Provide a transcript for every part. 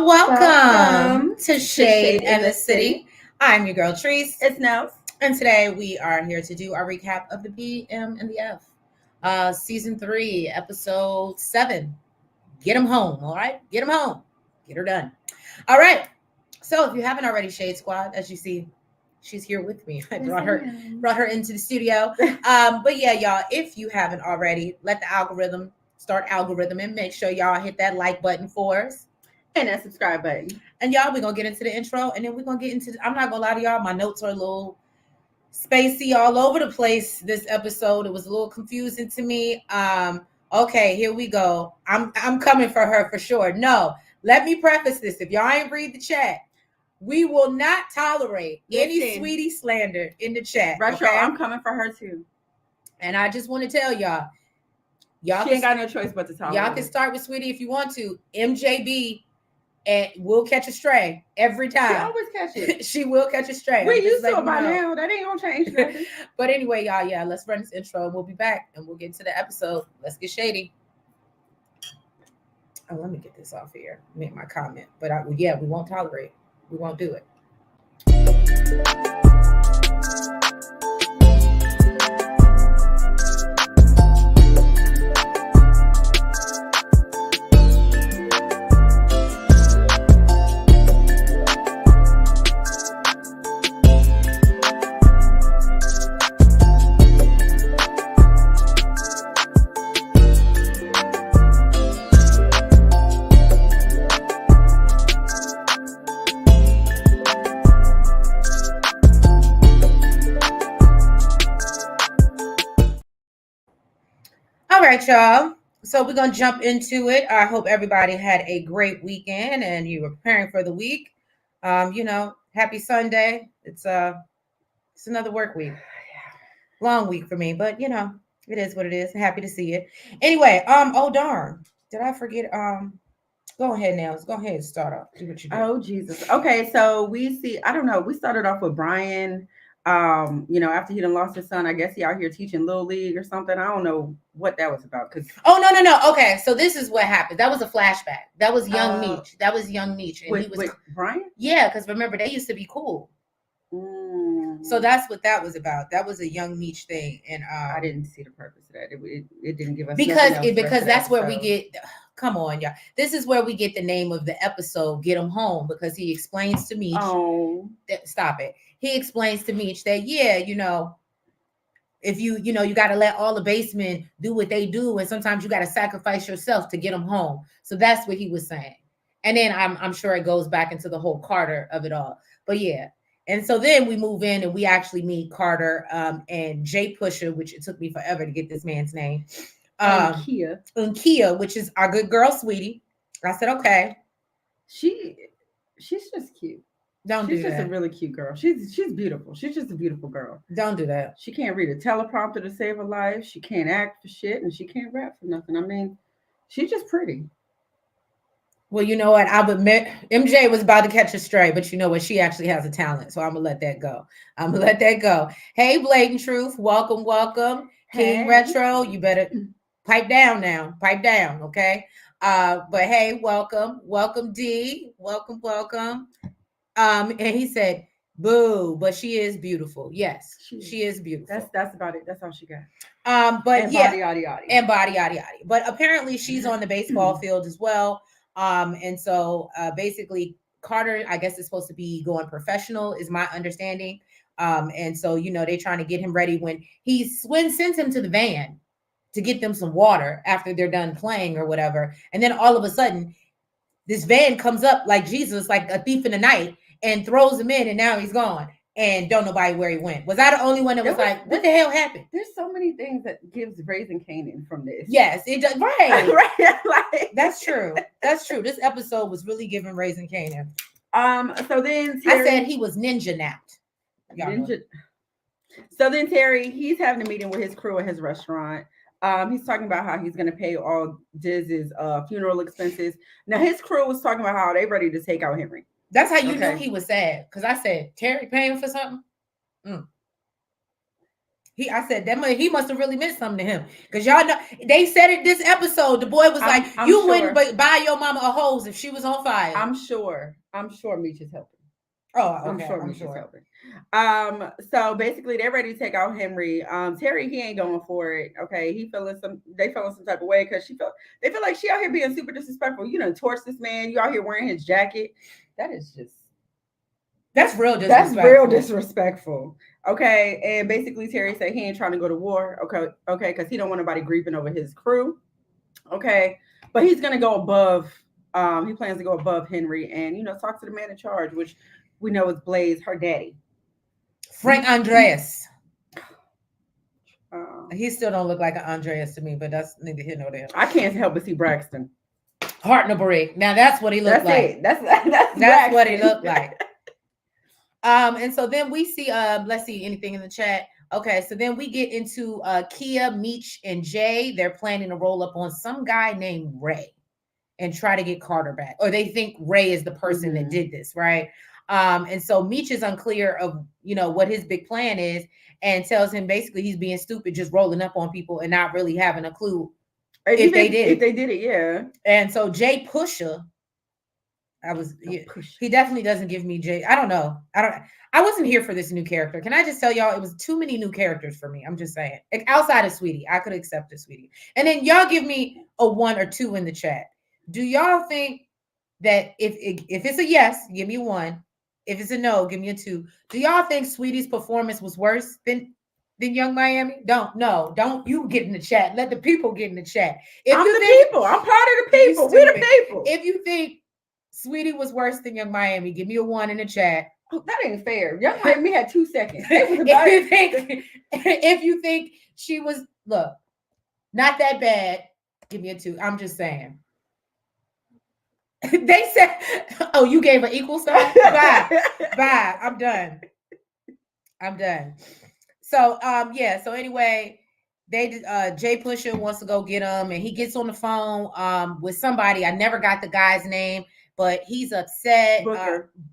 Welcome to Shadeinthecity. I'm your girl Treese. It's Nels. And today we are here to do our recap of the BMF. Season 3, episode 7. Get them home, all right? Get them home. Get her done. All right. So if you haven't already, Shade Squad, as you see, she's here with me. I brought her into the studio. But yeah, y'all, if you haven't already, let the algorithm start algorithming. Make sure y'all hit that like button for us. And that subscribe button. And y'all, we're going to get into the intro. And then we're going to get into, I'm not going to lie to y'all, my notes are a little spacey all over the place this episode. It was a little confusing to me. Okay, here we go. I'm coming for her for sure. No, let me preface this. If y'all ain't read the chat, we will not tolerate any sweetie slander in the chat. Retro, okay? I'm coming for her too. And I just want to tell y'all she ain't got no choice but to tolerate. Y'all can start with sweetie if you want to. MJB. And we'll catch a stray every time. She always catch it. She will catch a stray. We used to it by now. That ain't gonna change nothing. But anyway, y'all, yeah, let's run this intro and we'll be back and we'll get to the episode. Let's get shady. Oh, let me get this off here. Make my comment. But we won't tolerate. We won't do it. All right, y'all. So we're going to jump into it. I hope everybody had a great weekend and you were preparing for the week. Happy Sunday. It's another work week. Long week for me, but it is what it is. Happy to see it. Anyway, oh darn. Did I forget? Go ahead, Nels. Go ahead and start off. Do what you do. Oh, Jesus. Okay, so we started off with Brian. After he done lost his son, I guess he out here teaching Little League or something. I don't know what that was about. No. Okay, so this is what happened. That was a flashback. That was young Meech. That was young Meech. And he was Brian? Yeah, because remember, they used to be cool. So that's what that was about. That was a young Meech thing. And I didn't see the purpose of that. It didn't give us because that's where we get come on, y'all. This is where we get the name of the episode, Get 'Em Home, because he explains to Meech. Stop it. He explains to Meech that, if you got to let all the basemen do what they do. And sometimes you got to sacrifice yourself to get them home. So that's what he was saying. And then I'm sure it goes back into the whole Carter of it all. But yeah. And so then we move in and we actually meet Carter and Jay Pusher, which it took me forever to get this man's name. Kia, which is our good girl, sweetie. I said, okay. She's just cute. She's just a really cute girl. She's beautiful. She's just a beautiful girl. Don't do that. She can't read a teleprompter to save her life. She can't act for shit, and she can't rap for nothing. I mean, she's just pretty. Well, you know what? I'll admit MJ was about to catch a stray, but you know what? She actually has a talent, so I'm gonna let that go. Hey, Blatant Truth, welcome. Hey. King Retro, you better pipe down now. Pipe down, okay? But hey, welcome D, welcome. And he said, "Boo!" But she is beautiful. Yes, she is beautiful. That's about it. That's all she got. But and yeah, body yaddy. But apparently, she's on the baseball field as well. And so basically, Carter, I guess, is supposed to be going professional, is my understanding. And so they're trying to get him ready when Swin sends him to the van to get them some water after they're done playing or whatever. And then all of a sudden, this van comes up like Jesus, like a thief in the night, and throws him in, and now he's gone. And don't nobody where he went. Was I the only one that was like, what the hell happened? There's so many things that gives Raising Canaan from this. Yes, it does. Right. Right. That's true. This episode was really giving Raising Canaan. So then Terry, I said he was ninja napped. So then Terry, he's having a meeting with his crew at his restaurant. He's talking about how he's going to pay all Diz's funeral expenses. Now his crew was talking about how they ready to take out Henry. That's how you knew he was sad. Because I said, Terry paying for something? I said he must have really meant something to him because y'all know they said it this episode. The boy was like, I'm "You sure. wouldn't buy your mama a hose if she was on fire." I'm sure. I'm sure Meech is helping. Oh, I'm okay. sure I'm Meech is sure. helping. So basically they're ready to take out Henry. Terry, he ain't going for it. Okay. They feeling some type of way because they feel like she out here being super disrespectful. You know, torch this man, you out here wearing his jacket. That is just That's real disrespectful. That's real disrespectful. Okay. And basically Terry said he ain't trying to go to war. Okay, because he don't want nobody grieving over his crew. Okay. But he's gonna go above he plans to go above Henry and talk to the man in charge, which we know is Blaze, her daddy. Frank Andreas. Um, He still don't look like an Andreas to me, but that's neither here nor there. I can't help but see Braxton. Heart in a brick. Now that's what he looked That's like. it. That's what he looked like. And so then we see let's see anything in the chat. Okay, so then we get into Kia, Meech, and Jay. They're planning to roll up on some guy named Ray and try to get Carter back. Or they think Ray is the person that did this, right? And so Meech is unclear of what his big plan is and tells him basically he's being stupid, just rolling up on people and not really having a clue if they did it, yeah. And so Jay Pusher, he definitely doesn't give me Jay. I don't know. I wasn't here for this new character. Can I just tell y'all, it was too many new characters for me. I'm just saying. Like, outside of Sweetie, I could accept it, Sweetie. And then y'all give me a 1 or 2 in the chat. Do y'all think that if it's a yes, give me a 1. If it's a no, give me a 2. Do y'all think Sweetie's performance was worse than Young Miami? Don't you get in the chat. Let the people get in the chat. I'm part of the people. We the people. If you think Sweetie was worse than Young Miami, give me a 1 in the chat. Oh, that ain't fair. Young Miami had 2 seconds. If you think she was not that bad, give me a 2. I'm just saying. They said, "Oh, you gave an equal sign." Bye. I'm done. So yeah. So anyway, they Jay Pusher wants to go get him, and he gets on the phone with somebody. I never got the guy's name, but he's upset.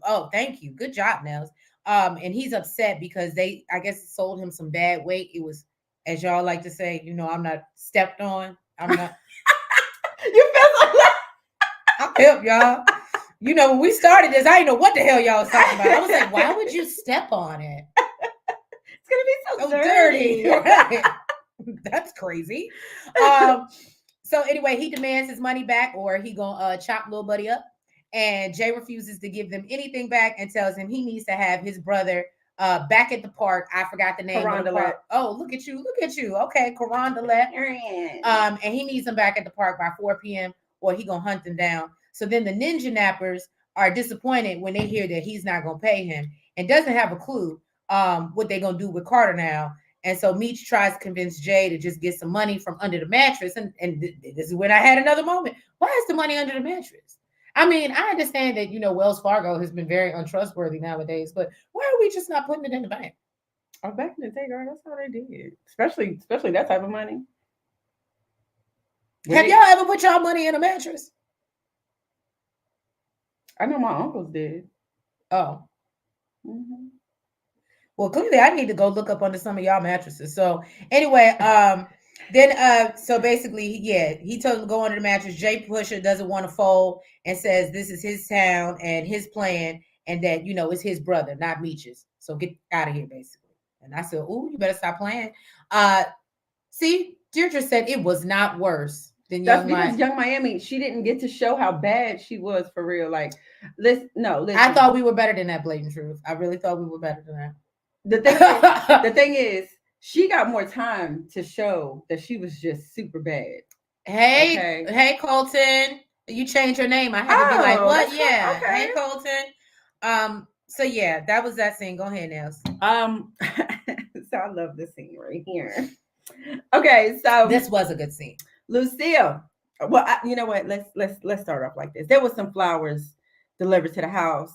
Oh, thank you. Good job, Nels. And he's upset because they, I guess, sold him some bad weight. It was, as y'all like to say, I'm not stepped on. I'm not. You feel like that? I'll help y'all. When we started this, I didn't know what the hell y'all was talking about. I was like, why would you step on it? It's gonna be so dirty. Right. That's crazy. So anyway, he demands his money back, or he gonna chop little buddy up. And Jay refuses to give them anything back and tells him he needs to have his brother back at the park. I forgot the name of the park. Oh, look at you. Okay, Carondelet. And he needs him back at the park by 4 p.m. or he gonna hunt them down. So then the Ninja Nappers are disappointed when they hear that he's not gonna pay him and doesn't have a clue what they're gonna do with Carter now. And so Meech tries to convince Jay to just get some money from under the mattress. And this is when I had another moment. Why is the money under the mattress? I mean, I understand that, Wells Fargo has been very untrustworthy nowadays, but why are we just not putting it in the bank? Oh, back in the day, girl, that's how they did. Especially that type of money. Have y'all ever put y'all money in a mattress? I know my uncles did. Oh. Mm-hmm. Well, clearly I need to go look up under some of y'all mattresses. So anyway, then so basically, yeah, he told him to go under the mattress. Jay Pusher doesn't want to fold and says this is his town and his plan, and that it's his brother, not Meech's. So get out of here, basically. And I said, "Ooh, you better stop playing." See, Deirdre said it was not worse than Young Miami. She didn't get to show how bad she was for real. Like, listen. I thought we were better than that, blatant truth. I really thought we were better than that. The thing is, she got more time to show that she was just super bad. Hey, Colton, you changed your name. I had to be like, what? Yeah. Okay. Hey, Colton. So yeah, that was that scene. Go ahead, Nels. So I love this scene right here. Okay, so this was a good scene. Lucille. Well, you know what? Let's start off like this. There was some flowers delivered to the house.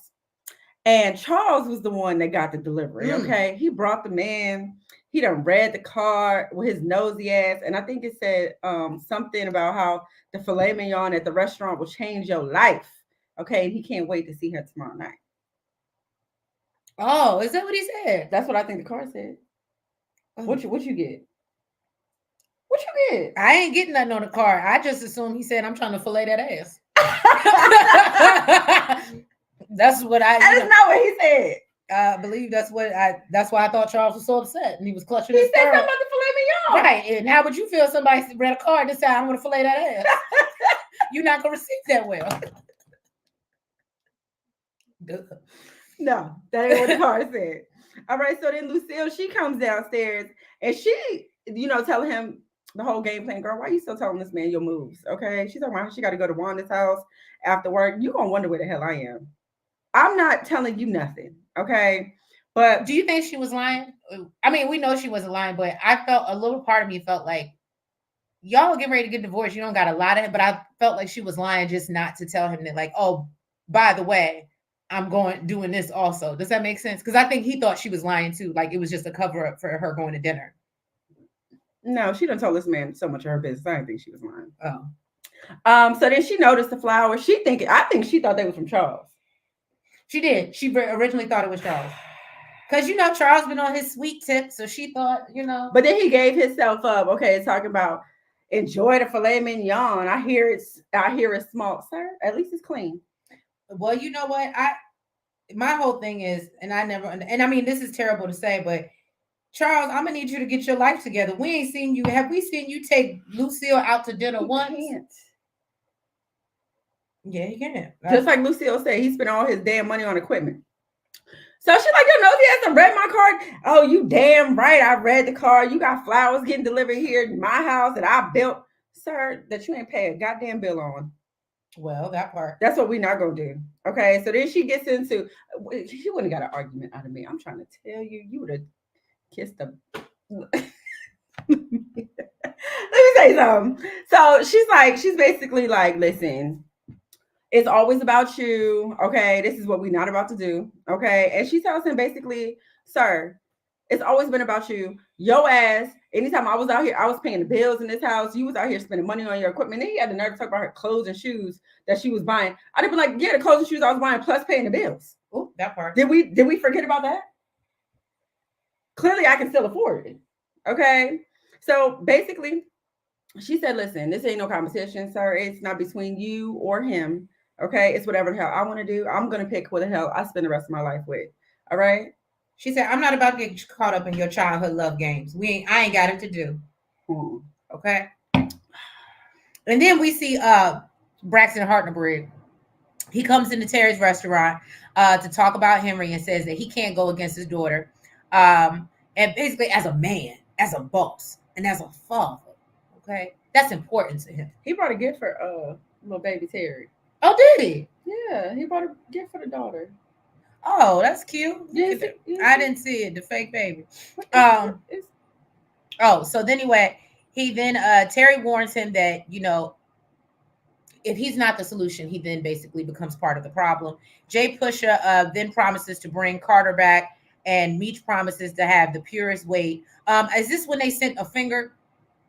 And Charles was the one that got the delivery. Okay. He brought them in. He done read the card with his nosy ass. And I think it said something about how the filet mignon at the restaurant will change your life. Okay. And he can't wait to see her tomorrow night. Oh, is that what he said? That's what I think the card said. What you get? What you get? I ain't getting nothing on the card. I just assumed he said I'm trying to fillet that ass. That's what That is not what he said. I believe that's why I thought Charles was so upset and he was clutching He his said pearl. something about the filet mignon. Right. And how would you feel if somebody read a card and said, I'm gonna fillet that ass? You're not gonna receive that well. No, that ain't what the card said. All right, so then Lucille, she comes downstairs and she, telling him the whole game plan. Girl, why are you still telling this man your moves? Okay, she's talking about how she got to go to Wanda's house after work. You gonna wonder where the hell I am. I'm not telling you nothing, okay? But do you think she was lying? I mean, we know she wasn't lying, but I felt a little part of me felt like y'all getting ready to get divorced. You don't got a lot of it, but I felt like she was lying just not to tell him that, like, oh, by the way, I'm doing this also. Does that make sense? Because I think he thought she was lying too. Like it was just a cover up for her going to dinner. No, she done told this man so much of her business. I didn't think she was lying. Oh. So then she noticed the flowers. I think she thought they was from Charles. She did. She originally thought it was Charles. Because, Charles been on his sweet tip. So she thought, But then he gave himself up. Okay, talking about enjoy the filet mignon. I hear it's small. Sir, at least it's clean. Well, you know what? My whole thing is, and I mean, this is terrible to say, but Charles, I'm gonna need you to get your life together. We ain't seen you. Have we seen you take Lucille out to dinner once? Can't. Yeah, he can. Just like Lucille said, he spent all his damn money on equipment. So she's like, he hasn't read my card. Oh, you damn right. I read the card. You got flowers getting delivered here in my house that I built. Sir, that you ain't pay a goddamn bill on. Well, that part. That's what we're not going to do. Okay. So then she gets into, she wouldn't have got an argument out of me. I'm trying to tell you, you would have kissed the. Let me say something. So she's basically like, listen, it's always about you. Okay. This is what we're not about to do. Okay. And she tells him basically, sir, it's always been about you. Your ass. Anytime I was out here, I was paying the bills in this house. You was out here spending money on your equipment. Then he had the nerve to talk about her clothes and shoes that she was buying. I'd have been like, yeah, the clothes and shoes I was buying plus paying the bills. Oh, that part. Did we forget about that? Clearly, I can still afford it. Okay. So basically, she said, listen, this ain't no competition, sir. It's not between you or him. Okay. It's whatever the hell I want to do. I'm going to pick what the hell I spend the rest of my life with. All right. She said, I'm not about to get caught up in your childhood love games. I ain't got it to do. Okay. And then we see Braxton Hartnebrig. He comes into Terry's restaurant to talk about Henry and says that he can't go against his daughter. And basically as a man, as a boss, and as a father. Okay. That's important to him. He brought a gift for little baby Terry. Oh, did he? Yeah, he brought a gift for the daughter. Oh, that's cute. Yes, I didn't see it, the fake baby. So anyway, he then Terry warns him that, if he's not the solution, he then basically becomes part of the problem. Jay Pusha then promises to bring Carter back, and Meech promises to have the purest weight. Is this when they sent a finger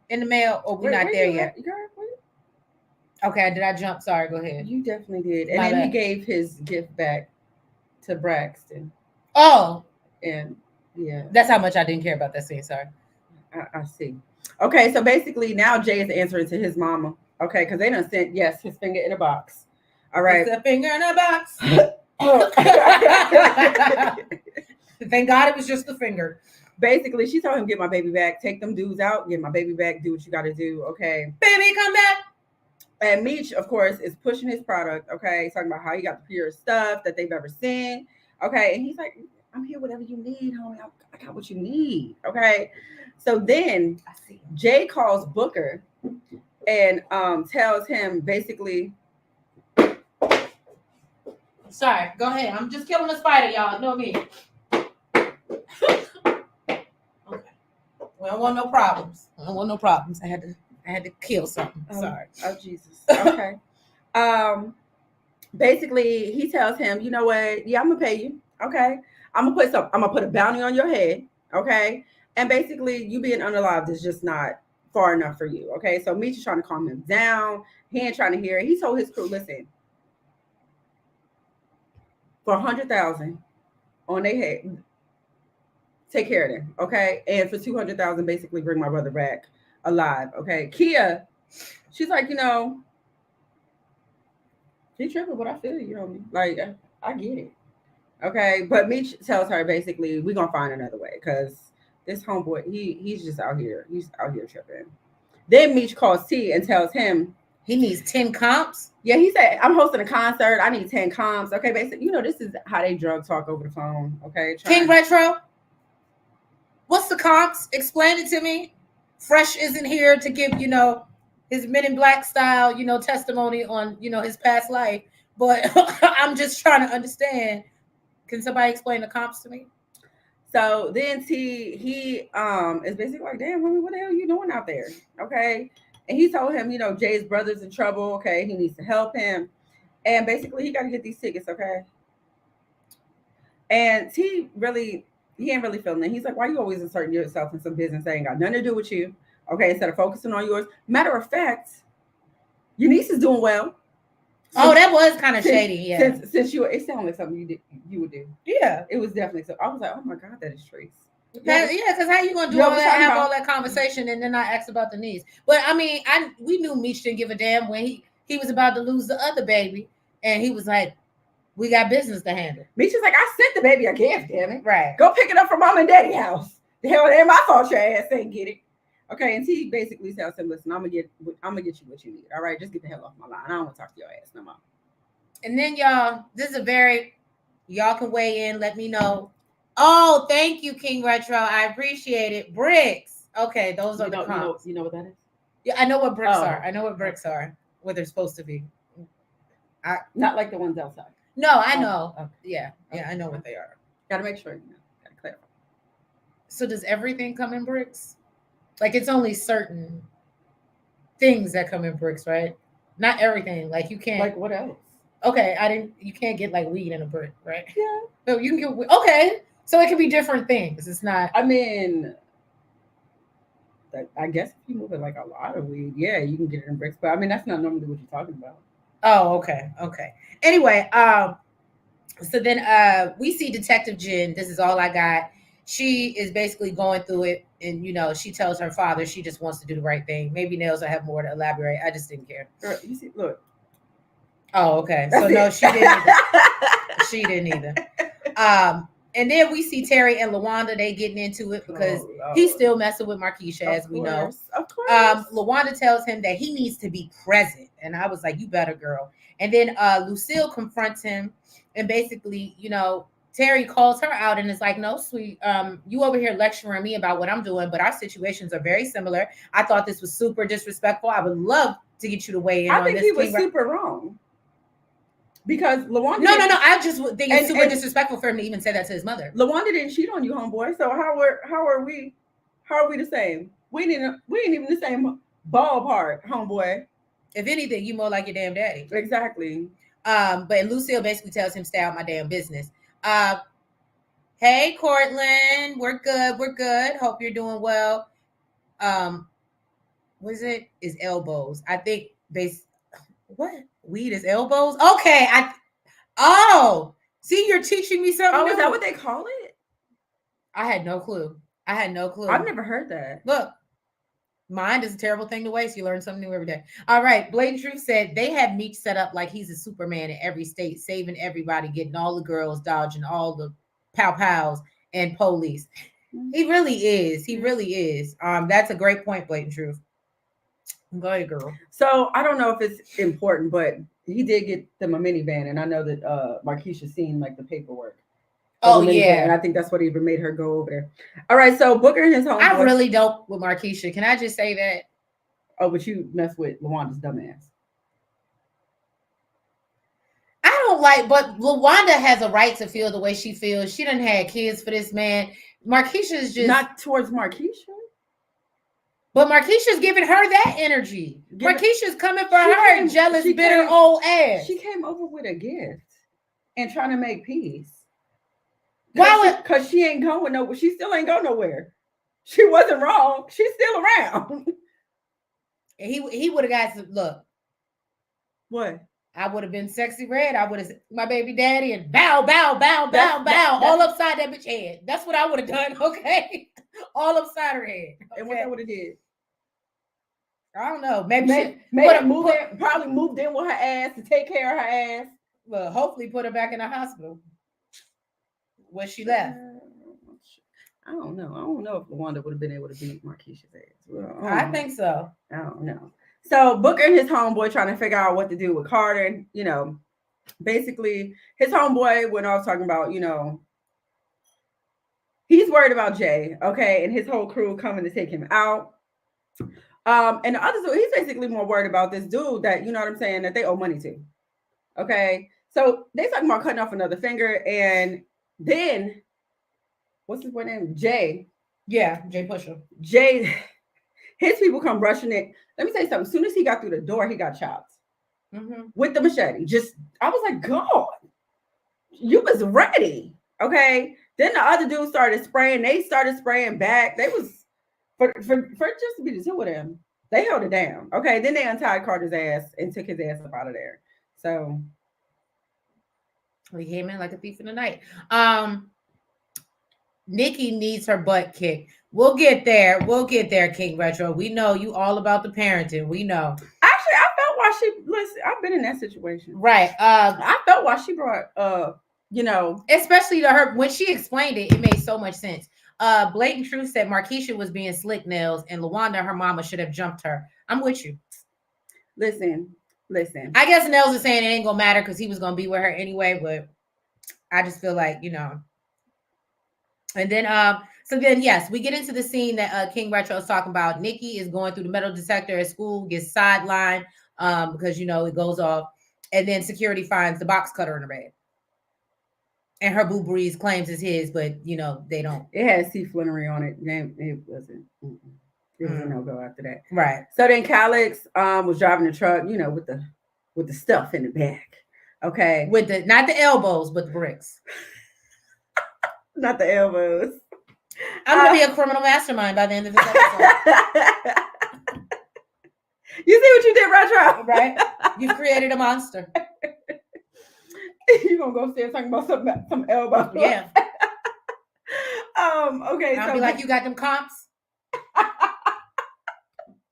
in the mail, or we're not there yet? Okay, did I jump? Sorry, go ahead. You definitely did. And then he gave his gift back to Braxton. Oh. And yeah. That's how much I didn't care about that scene, sorry. I see. Okay, so basically now Jay is answering to his mama. Okay, because they done sent, his finger in a box. All right. It's a finger in a box. Thank God it was just the finger. Basically, she told him, get my baby back. Take them dudes out. Get my baby back. Do what you got to do. Okay. Baby, come back. And Meech, of course, is pushing his product. Okay. He's talking about how he got the purest stuff that they've ever seen. Okay. And he's like, I'm here, whatever you need, homie. I got what you need. Okay. So then Jay calls Booker and tells him basically. Sorry, go ahead. I'm just killing a spider, y'all. Ignore me. Okay. We don't want no problems. I had to kill something. Sorry. Oh Jesus. Okay. Basically, he tells him, you know what? Yeah, I'm gonna pay you. Okay. I'm gonna put a bounty on your head. Okay. And basically, you being unalived is just not far enough for you. Okay. So Meech is trying to calm him down. He ain't trying to hear it. He told his crew, listen, for $100,000 on their head, take care of them, okay? And for 200,000, basically bring my brother back alive, okay? Kia, she's like, she tripping, but I feel you, homie. Like I get it, okay? But Meech tells her basically, we're gonna find another way because this homeboy, he's just out here, he's out here tripping. Then Meech calls T and tells him he needs 10 comps. yeah, he said, I'm hosting a concert. I need 10 comps. Okay, basically, this is how they drug talk over the phone. Okay. King Retro, what's the comps? Explain it to me. Fresh isn't here to give, his Men in Black style, testimony on, his past life. But I'm just trying to understand. Can somebody explain the comps to me? So then he is basically like, damn, homie, what the hell are you doing out there? Okay. And he told him, Jay's brother's in trouble. Okay. He needs to help him. And basically, he got to get these tickets. Okay. And he ain't really feeling it. He's like, why you always inserting yourself in some business that ain't got nothing to do with you? Okay. Instead of focusing on yours. Matter of fact, your niece is doing well. Oh, that was kind of shady. Yeah. Since it sounded like something you would do. Yeah. It was definitely so. I was like, oh my God, that is Trace. Yeah, because how you gonna do all that, have all that conversation, and then I asked about the niece? But I mean, we knew Meech didn't give a damn when he was about to lose the other baby, and he was like, "We got business to handle." Meech is like, "I sent the baby a gift, damn it. Right? Go pick it up from mom and daddy house. The hell, it ain't my fault your ass ain't get it." Okay, and T basically tells him, "Listen, I'm gonna get you what you need. All right, just get the hell off my line. I don't want to talk to your ass no more." And then y'all, this is y'all can weigh in. Let me know. Oh, thank you, King Retro. I appreciate it. Bricks. Okay, those are the comps. You know what that is? Yeah, I know what bricks are. I know what bricks are. What they're supposed to be. Not like the ones outside. No, I know. Okay. Yeah, I know what they are. Gotta make sure Gotta clarify. So does everything come in bricks? Like it's only certain things that come in bricks, right? Not everything. Like you can't. Like what else? Okay, you can't get like weed in a brick, right? Yeah. So you can get, okay. So it can be different things. It's not. I mean, I guess if you move it like a lot of weed, yeah, you can get it in bricks. But I mean, that's not normally what you're talking about. Oh, okay. Anyway, so then we see Detective Jen. This is all I got. She is basically going through it, and she tells her father she just wants to do the right thing. Maybe Nails will have more to elaborate. I just didn't care. Girl, you see, look. Oh, okay. So no, she didn't either. She didn't either. And then we see Terry and LaWanda, they getting into it because he's still messing with Markeisha, as we know. Of course. LaWanda tells him that he needs to be present. And I was like, you better, girl. And then Lucille confronts him, and basically, Terry calls her out and is like, no, sweet, you over here lecturing me about what I'm doing, but our situations are very similar. I thought this was super disrespectful. I would love to get you to weigh in on this. I think he was super wrong. Because LaWanda. No. I just think it's super disrespectful for him to even say that to his mother. LaWanda didn't cheat on you, homeboy. So how are we the same? We ain't even the same ballpark, homeboy. If anything, you more like your damn daddy. Exactly. But Lucille basically tells him, stay out my damn business. Hey, Cortland, we're good. Hope you're doing well. What is it? Is elbows. I think what? Weed is elbows? Okay. See, you're teaching me something. Oh, is that what they call it? I had no clue. I've never heard that. Look, mind is a terrible thing to waste. You learn something new every day. All right. Blatant Truth said they have Meech set up like he's a Superman in every state, saving everybody, getting all the girls, dodging all the pow-pows and police. He really is. He really is. That's a great point, Blatant Truth. Go ahead, girl. So I don't know if it's important, but he did get them a minivan, and I know that Markeisha seen like the paperwork. Oh yeah, and I think that's what even made her go over there. All right, so Booker and his homeboy. I really don't with Markeisha. Can I just say that? Oh, but you mess with LaWanda's dumbass. I don't like, but LaWanda has a right to feel the way she feels. She done had kids for this man. Markeisha is just not towards Markeisha. But Markeisha's giving her that energy. Markeisha's coming for her jealous, bitter old ass. She came over with a gift and trying to make peace. Why? Because she ain't going nowhere. She still ain't going nowhere. She wasn't wrong. She's still around. He would have got some look. What? I would have been sexy red. I would have my baby daddy and bow, bow, bow, That's bow, that bow, all that's upside that bitch head. That's what I would have done. Okay, all upside her head. and what Okay, that would have did. I don't know. Maybe she Maybe probably moved in with her ass to take care of her ass. well, hopefully put her back in the hospital where she left. I don't know. I don't know if Lawanda would have been able to beat Marquisha's ass. Well, I think so. I don't know. So Booker and his homeboy trying to figure out what to do with Carter. Basically his homeboy went off talking about, he's worried about Jay, okay, and his whole crew coming to take him out. And the other, so he's basically more worried about this dude that, you know what I'm saying, that they owe money to. Okay. So they talking about cutting off another finger, and then what's his boy name? Jay. Yeah, Jay Pusher. Jay, his people come rushing it. Let me say something. As soon as he got through the door, he got chopped with the machete. I was like, God, you was ready. Okay. Then the other dude started spraying. They started spraying back. They was for just to be the two of them. They held it down. Okay. Then they untied Carter's ass and took his ass up out of there. So he came in like a thief in the night. Nikki needs her butt kicked. We'll get there. We'll get there, King Retro. We know you all about the parenting. We know. Actually, I felt why listen, I've been in that situation. Right. I felt why she brought especially to her when she explained it, it made so much sense. Blatant Truth said Marquisha was being slick nails and Lawanda, her mama, should have jumped her. I'm with you. Listen. I guess Nels is saying it ain't gonna matter because he was gonna be with her anyway, but I just feel like, and then so then yes, we get into the scene that King Retro is talking about. Nikki is going through the metal detector at school, gets sidelined because it goes off, and then security finds the box cutter in her bed. And her Boo Breeze claims it's his, but they don't. It had C Flannery on it. It wasn't. It was a no-go after that. Right. So then Calix was driving the truck, with the stuff in the back. Okay. With the not the elbows, but the bricks. Not the elbows. I'm gonna be a criminal mastermind by the end of this episode. You see what you did, Retro? Right? You've created a monster. You're gonna go upstairs talking about some elbows. Yeah. Okay. I'll be like, you got them comps?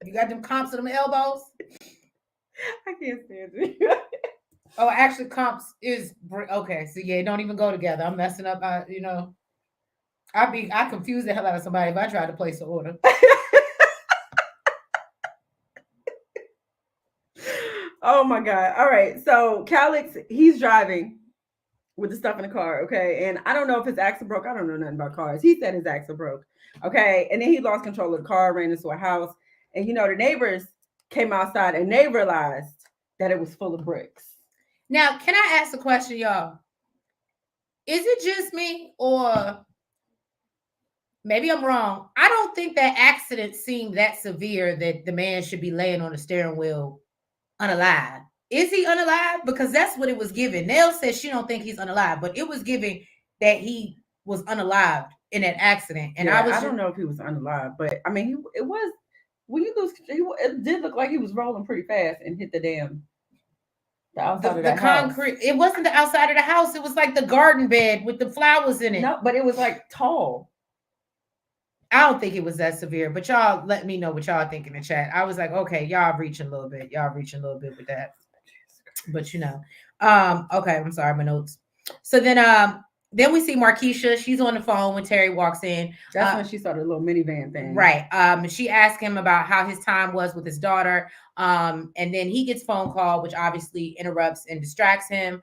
You got them comps of them elbows? I can't stand it. Oh, actually, comps is okay. So yeah, don't even go together. I'm messing up. I confuse the hell out of somebody if I try to place an order. Oh my God. All right. So Calix, he's driving with the stuff in the car. Okay. And I don't know if his axle broke. I don't know nothing about cars. He said his axle broke. Okay. And then he lost control of the car, ran into a house. And the neighbors came outside and they realized that it was full of bricks. Now, can I ask a question, y'all? Is it just me or maybe I'm wrong? I don't think that accident seemed that severe that the man should be laying on the steering wheel unalive. Is he unalive? Because that's what it was given. Nell says she don't think he's unalive, but it was given that he was unalive in that accident. And I don't know if he was unalive, but I mean, it was when you lose. It did look like he was rolling pretty fast and hit the outside of the concrete. House. It wasn't the outside of the house. It was like the garden bed with the flowers in it. No, but it was like tall. I don't think it was that severe, but y'all let me know what y'all think in the chat. I was like, okay, y'all reaching a little bit. Y'all reaching a little bit with that. But okay, I'm sorry, my notes. So then we see Marquisha. She's on the phone when Terry walks in. That's when she started a little minivan thing. Right. She asked him about how his time was with his daughter. And then he gets phone call, which obviously interrupts and distracts him,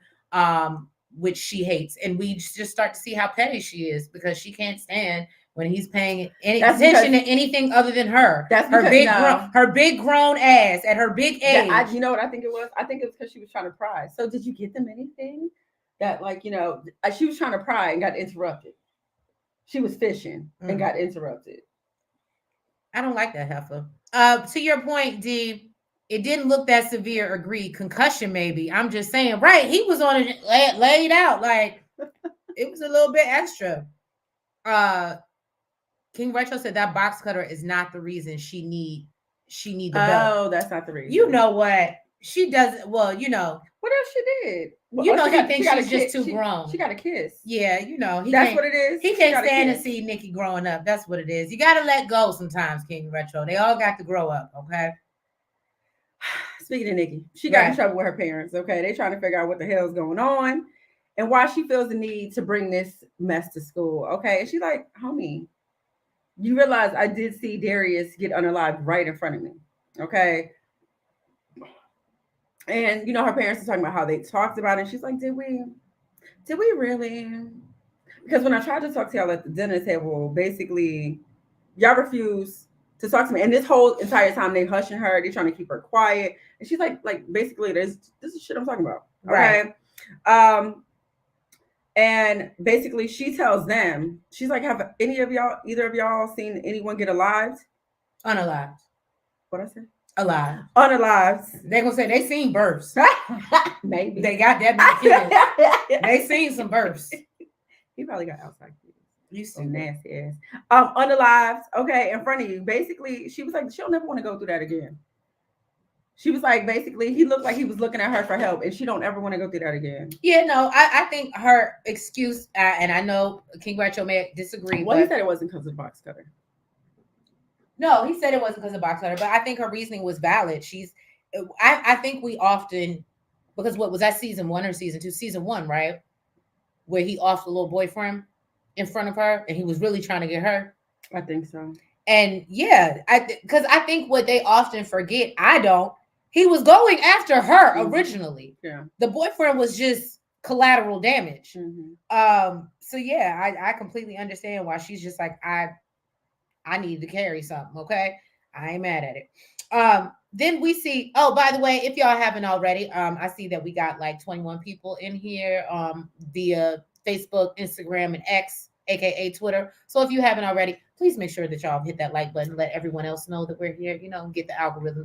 which she hates. And we just start to see how petty she is because she can't stand when he's paying any attention to anything other than her. That's because, her big grown ass at her big age. Yeah, you know what I think it was? I think it was because she was trying to pry. So did you get them anything? That she was trying to pry and got interrupted. She was fishing and got interrupted. I don't like that heifer. To your point, D, it didn't look that severe. Agreed. Concussion, maybe. I'm just saying, right? He was on it laid out like it was a little bit extra. King Retro said that box cutter is not the reason she need the belt. Oh, that's not the reason. You know what? She doesn't. Well, what she did. You know, he thinks got she's just too grown. She got a kiss. Yeah, you know, that's what it is. He can't stand to see Nikki growing up. That's what it is. You got to let go sometimes, King Retro. They all got to grow up, okay? Speaking of Nikki, she got in trouble with her parents, okay? They trying to figure out what the hell's going on and why she feels the need to bring this mess to school, okay? And she's like, homie, you realize I did see Darius get unalived right in front of me, okay? And, you know, her parents are talking about how they talked about it. She's like, did we really? Because when I tried to talk to y'all at the dinner table, basically, y'all refuse to talk to me. And this whole entire time, they hushing her. They trying to keep her quiet. And she's like basically, this is shit I'm talking about. Okay. Right. And basically, she tells them, she's like, have either of y'all seen anyone get alived? Unalived. What I say? Alive. Unalived. They gonna say they seen births. Maybe. They got that many kids. They seen some births. He probably got outside kids. You so nasty ass. Unalived, okay, in front of you. Basically, she was like, she'll never want to go through that again. She was like, basically, he looked like he was looking at her for help, and she don't ever want to go through that again. Yeah, no, I think her excuse, and I know King Retro may disagree. Well, he said it wasn't because of the box cutter. No, he said it wasn't because of box cutter, but I think her reasoning was valid. I think we often, because what was that, season 1 or season 2? Season 1, right? Where he offed the little boyfriend in front of her, and he was really trying to get her. I think so. And yeah, because I think what they often forget, he was going after her originally. Yeah. The boyfriend was just collateral damage. Mm-hmm. So yeah, I completely understand why she's just like, I need to carry something. Okay. I ain't mad at it. Then we see, oh, by the way, if y'all haven't already, I see that we got like 21 people in here via Facebook, Instagram, and X, aka Twitter. So if you haven't already, please make sure that y'all hit that like button, let everyone else know that we're here, get the algorithm.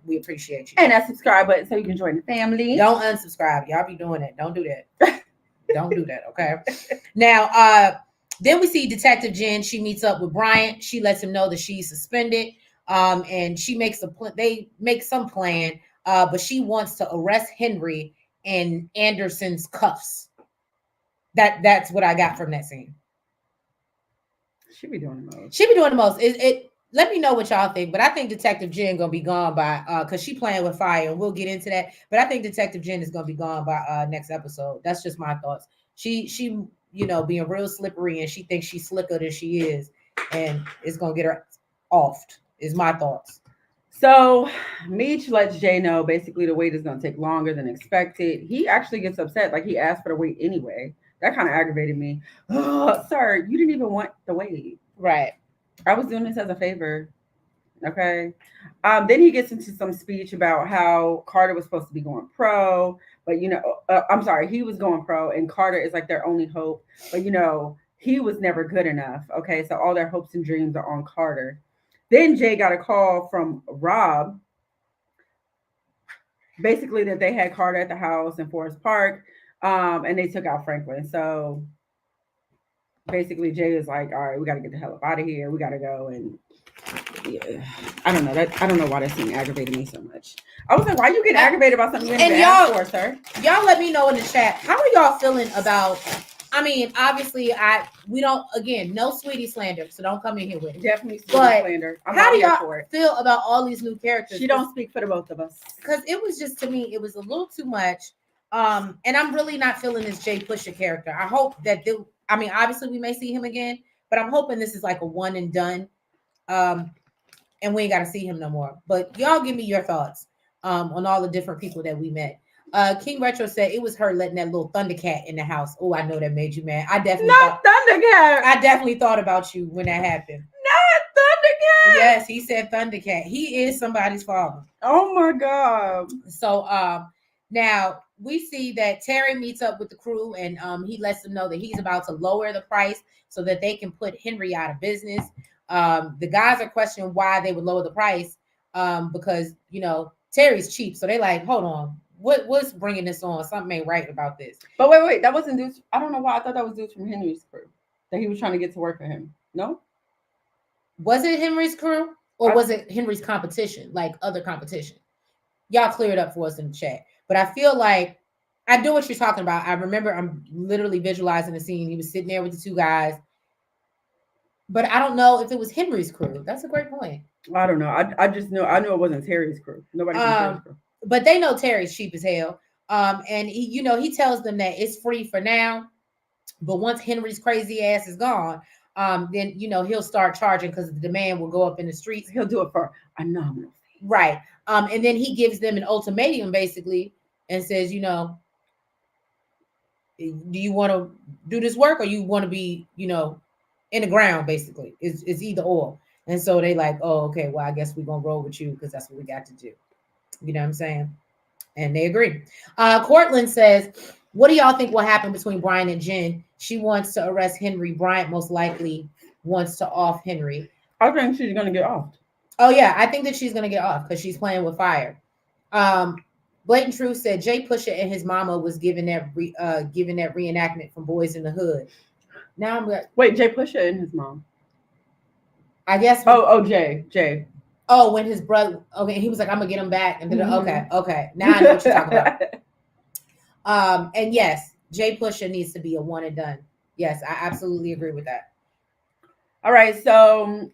We appreciate you. And that subscribe button so you can join the family. Don't unsubscribe. Y'all be doing it. Don't do that. Don't do that, okay? Now, then we see Detective Jen. She meets up with Bryant. She lets him know that she's suspended. And she makes they make some plan, but she wants to arrest Henry in Anderson's cuffs. That's what I got from that scene. She be doing the most. Let me know what y'all think, but I think Detective Jen gonna be gone by because she playing with fire, and we'll get into that. But I think Detective Jen is gonna be gone by next episode. That's just my thoughts. She being real slippery, and she thinks she's slicker than she is, and it's gonna get her offed. Is my thoughts. So Meech lets Jay know basically the wait is gonna take longer than expected. He actually gets upset, like he asked for the wait anyway. That kind of aggravated me. Oh, sir, you didn't even want the wait. Right. I was doing this as a favor. Okay. Then he gets into some speech about how Carter was supposed to be going pro, but I'm sorry, he was going pro, and Carter is like their only hope. But he was never good enough. Okay, so all their hopes and dreams are on Carter. Then Jay got a call from Rob, basically that they had Carter at the house in Forest Park, and they took out Franklin. So basically Jay is like, all right, we got to get the hell up out of here. We got to go. And yeah, I don't know why that scene aggravated me so much. I was like, why you get aggravated about something you didn't ask for, sir? Y'all let me know in the chat. How are y'all feeling about, I mean, obviously we don't, again, no sweetie slander, so don't come in here with it. Definitely sweetie slander. How do y'all feel about all these new characters? She don't speak for the both of us. Because it was just, to me, it was a little too much. And I'm really not feeling this Jay Pusher character. I hope that obviously we may see him again, but I'm hoping this is like a one and done. And we ain't got to see him no more. But y'all give me your thoughts on all the different people that we met. King Retro said it was her letting that little Thundercat in the house. Oh, I know that made you mad. I definitely Thundercat. I definitely thought about you when that happened. Not Thundercat. Yes, he said Thundercat. He is somebody's father. Oh my God. So now we see that Terry meets up with the crew, and he lets them know that he's about to lower the price so that they can put Henry out of business. The guys are questioning why they would lower the price because Terry's cheap. So they like, hold on, what's bringing this on? Something ain't right about this. But wait, that wasn't dudes. I don't know why I thought that was dudes from Henry's crew that he was trying to get to work for him. No, was it Henry's crew or was it Henry's competition, like other competition? Y'all clear it up for us in the chat. But I feel like I know what you're talking about. I remember I'm literally visualizing the scene. He was sitting there with the two guys, but I don't know if it was Henry's crew. That's a great point. I don't know. I just know I knew it wasn't Terry's crew. Nobody from Terry's Um, crew. but they know Terry's cheap as hell. And he, he tells them that it's free for now, but once Henry's crazy ass is gone, then he'll start charging because the demand will go up in the streets. He'll do it for a nominal fee. Right. And then he gives them an ultimatum basically and says, do you want to do this work or you want to be, in the ground basically. It's either or. And so they like, oh, okay, well, I guess we're gonna roll with you because that's what we got to do. You know what I'm saying? And they agree. Cortland says, what do y'all think will happen between Brian and Jen? She wants to arrest Henry. Bryant most likely wants to off Henry. I think she's gonna get off. Oh yeah, I think that she's gonna get off because she's playing with fire. Blatant Truth said Jay Pusha and his mama was giving that reenactment from Boys in the Hood. Now I'm like, wait, Jay Pusha and his mom. I guess. Jay. Oh, when his brother. Okay, he was like, I'm gonna get him back, and then okay. Now I know what you're talking about. And yes, Jay Pusha needs to be a one and done. Yes, I absolutely agree with that. All right, so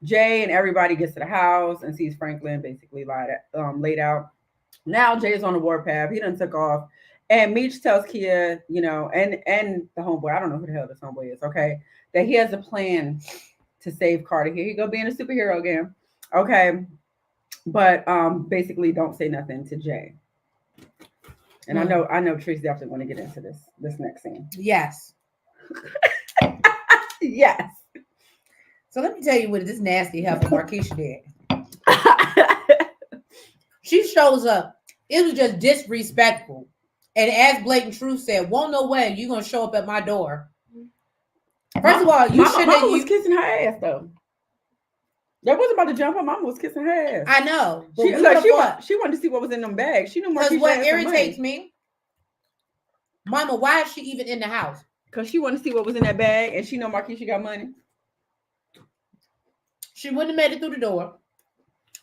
Jay and everybody gets to the house and sees Franklin basically laid out. Now Jay is on the warpath. He done took off. And Meech tells Kia, and the homeboy, I don't know who the hell this homeboy is, okay, that he has a plan to save Carter. Here he go being a superhero again. Okay. But basically don't say nothing to Jay. And I know Tree's definitely want to get into this next scene. Yes. Yes. So let me tell you what this nasty heifer Markeisha did. She shows up. It was just disrespectful. And as Blatant Truth said, won't no way you're gonna show up at my door. First of all, Mama was kissing her ass though. That wasn't about to jump. Her mama was kissing her ass. I know. She wanted to see what was in them bags. She knew Markeisha. Because what irritates me, Mama, why is she even in the house? Because she wanted to see what was in that bag, and she know Markeisha got money. She wouldn't have made it through the door.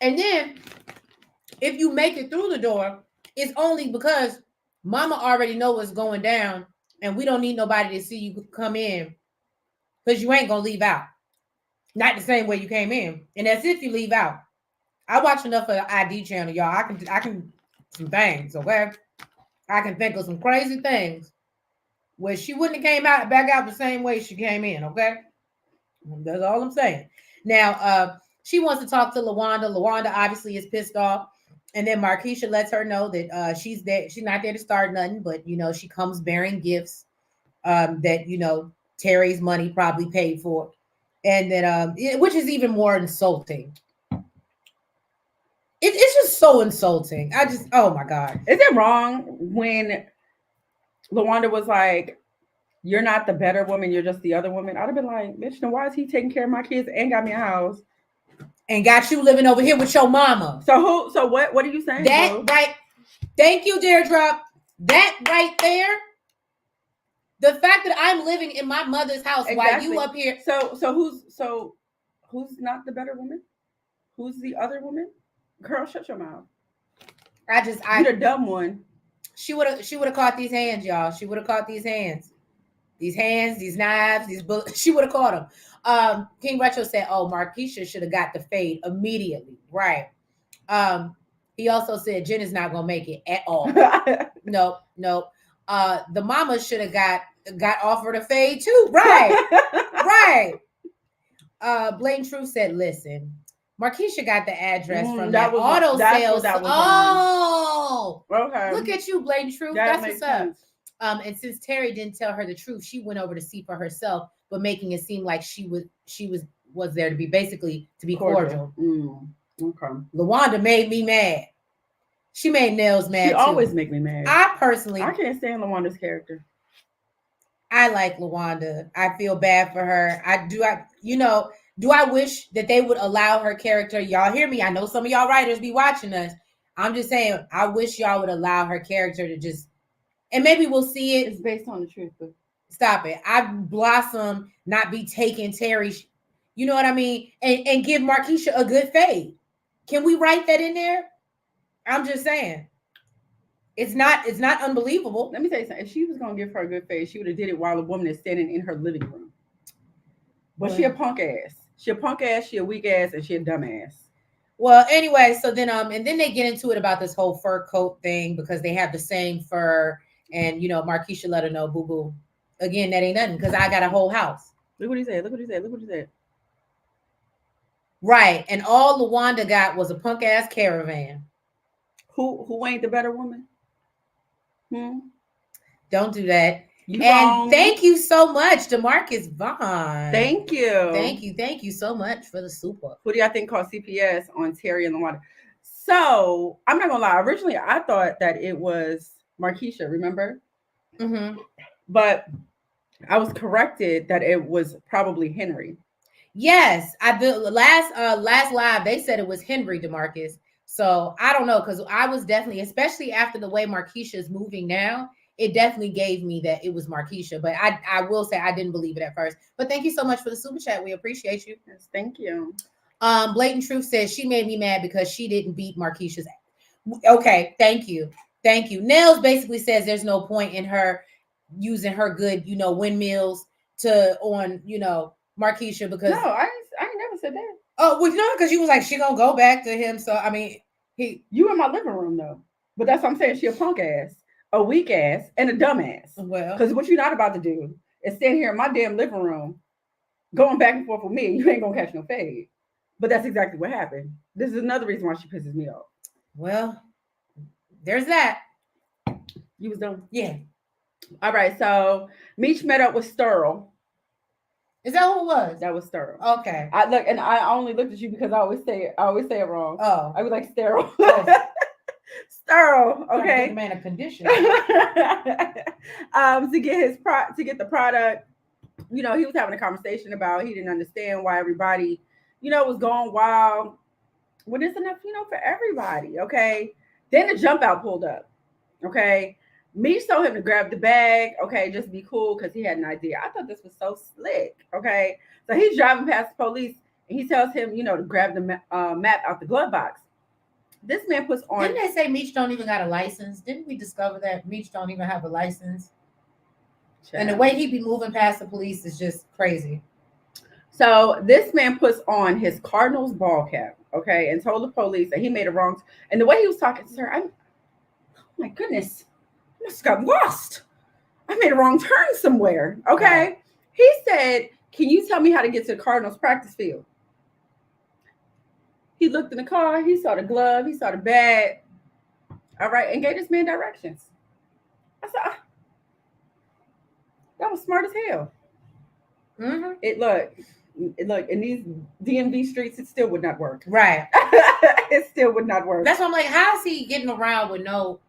And then, if you make it through the door, it's only because Mama already know what's going down, and we don't need nobody to see you come in, because you ain't gonna leave out. Not the same way you came in. And that's if you leave out. I watch enough of the ID channel, y'all. I can some things, okay? I can think of some crazy things where she wouldn't have came back out the same way she came in, okay? That's all I'm saying. Now, she wants to talk to LaWanda. LaWanda obviously is pissed off. And then Markeisha lets her know that she's there. She's not there to start nothing, but, she comes bearing gifts that, Terry's money probably paid for. And then, which is even more insulting. It's just so insulting. Oh my God. Is it wrong when LaWanda was like, you're not the better woman, you're just the other woman? I'd have been like, bitch, then why is he taking care of my kids and got me a house? And got you living over here with your mama. So what are you saying? That bro? right. Thank you, Deirdre. That right there. The fact that I'm living in my mother's house while you up here. So who's not the better woman? Who's the other woman? Girl, shut your mouth. You're the dumb one. She would have caught these hands, y'all. She would have caught these hands. These hands, these knives, these bullets. She would have caught them. King Retro said, "Oh, Markeisha should have got the fade immediately." Right. He also said Jen is not gonna make it at all. Nope. The mama should have got offered a fade too. Right. Blatant Truth said, "Listen, Markeisha got the address from that auto sales. Okay. Look at you, Blatant Truth. That's what's up." And since Terry didn't tell her the truth, she went over to see for herself, but making it seem like she was there to be basically to be cordial. Okay. LaWanda made me mad. She made Nels mad. She always make me mad. I can't stand LaWanda's character. I like LaWanda. I feel bad for her. Do I wish that they would allow her character? Y'all hear me? I know some of y'all writers be watching us. I'm just saying, I wish y'all would allow her character to just, and maybe we'll see it. It's based on the truth. But stop it. I Blossom not be taking Terry, you know what I mean? And give Markeisha a good fade. Can we write that in there? I'm just saying. It's not unbelievable. Let me tell you something. If she was gonna give her a good face, she would have did it while a woman is standing in her living room. But she a punk ass. She a punk ass. She a weak ass, and she a dumb ass. Well, anyway, so then and then they get into it about this whole fur coat thing because they have the same fur, and Markeisha let her know, boo boo. Again, that ain't nothing because I got a whole house. Look what he said. Look what he said. Look what he said. Right, and all LaWanda got was a punk ass caravan. Who ain't the better woman? Don't do that. You and wrong. Thank you so much, DeMarcus Vaughn. Thank you. Thank you so much for the super. Who do y'all think called CPS on Terry and LaWanda? So I'm not gonna lie. Originally, I thought that it was Markeisha. Remember? Mm-hmm. But I was corrected that it was probably Henry. Yes, I did. Last live they said it was Henry, DeMarcus. So I don't know, because I was definitely, especially after the way Markeisha is moving now, it definitely gave me that it was Markeisha. But I will say I didn't believe it at first. But thank you so much for the super chat. We appreciate you. Yes, thank you. Blatant Truth says she made me mad because she didn't beat Markeisha's. Okay, thank you. Nels basically says there's no point in her using her good, windmills on Markeisha because no, I never said that. Oh, well, no, because you was like she gonna go back to him. So I mean, you in my living room though, but that's what I'm saying. She a punk ass, a weak ass, and a dumb ass. Well, because what you're not about to do is stand here in my damn living room, going back and forth with me. You ain't gonna catch no fade. But that's exactly what happened. This is another reason why she pisses me off. Well, there's that. You was done. Yeah. All right. So Meech met up with Sterl. Is that who it was? That was Sterl. Okay. I look, and I only looked at you because I always say it wrong. Oh. I was like sterile. Oh. Sterile. Okay. Give the man a condition. To get the product, he was having a conversation about he didn't understand why everybody, was going wild. When it's enough, for everybody. Okay. Then the jump out pulled up. Okay. Meech told him to grab the bag, okay, just be cool because he had an idea. I thought this was so slick, okay? So he's driving past the police, and he tells him, to grab the map out the glove box. This man puts on... Didn't they say Meech don't even got a license? Didn't we discover that Meech don't even have a license? And the way he be moving past the police is just crazy. So this man puts on his Cardinals ball cap, okay, and told the police that he made a wrong... And the way he was talking, sir, oh my goodness... just got lost. I made a wrong turn somewhere. Okay. Right. He said, can you tell me how to get to the Cardinals practice field? He looked in the car. He saw the glove. He saw the bag. All right. And gave this man directions. I said, that was smart as hell. Mm-hmm. It look, in these DMV streets, it still would not work. Right. It still would not work. That's why I'm like, how is he getting around with no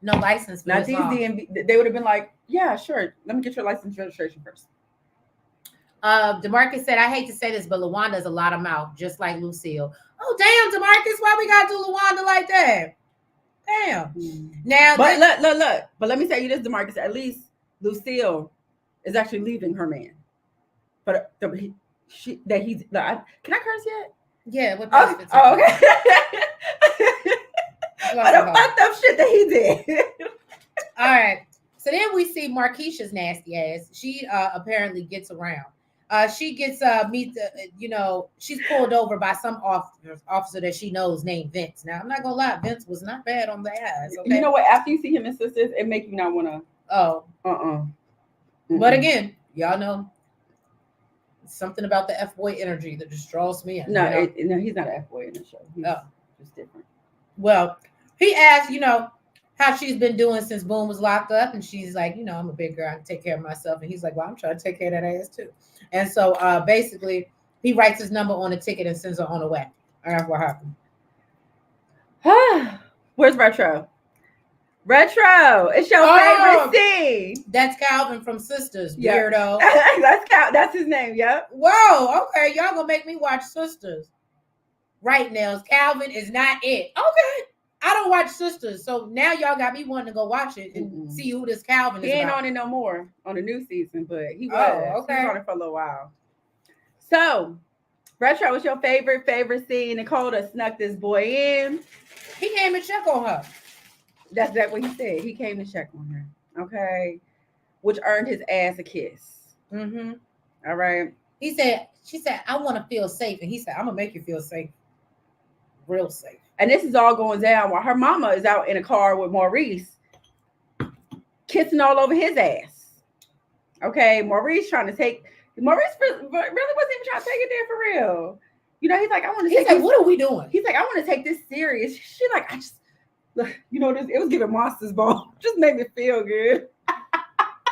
license? Not these DMV. They would have been like, yeah, sure. Let me get your license registration first. DeMarcus said, I hate to say this, but LaWanda's a lot of mouth, just like Lucille. Oh, damn, DeMarcus, why we gotta do LaWanda like that? Damn. Now, but look. But let me tell you this, DeMarcus. At least Lucille is actually leaving her man. But can I curse yet? Yeah. Okay. But the fucked up shit that he did. All right. So then we see Markeisha's nasty ass. She apparently gets around. She gets she's pulled over by some officer that she knows named Vince. Now I'm not gonna lie, Vince was not bad on the ass. Okay? You know what? After you see him and sisters, it make you not wanna. Oh. Mm-mm. But again, y'all know something about the F-boy energy that just draws me in. No, no, he's not an F-boy in the show. He's just different. Well, he asked, how she's been doing since Boone was locked up. And she's like, I'm a big girl. I can take care of myself. And he's like, well, I'm trying to take care of that ass too. And so basically, he writes his number on a ticket and sends her on the way. And that's what happened. Where's Retro? Retro, it's your favorite scene. That's Calvin from Sisters, weirdo. That's his name, yep. Whoa, okay. Y'all gonna make me watch Sisters. Right, Nels. Calvin is not it. Okay. I don't watch Sisters, so now y'all got me wanting to go watch it and see who this Calvin is. He ain't about. on it no more on the new season, but he was. Oh, okay. He was on it for a little while. So, Retro, what's your favorite scene? Nicole done snuck this boy in. He came and check on her. That's what he said. He came to check on her. Okay. Which earned his ass a kiss. Mm-hmm. All right. She said, I want to feel safe. And he said, I'm going to make you feel safe. Real safe. And this is all going down while her mama is out in a car with Maurice, kissing all over his ass. Okay. Maurice really wasn't even trying to take it there for real. You know, he's like, I want to take this. What are we doing? He's like, I want to take this serious. She like, it was giving Monsters Ball. Just made me feel good.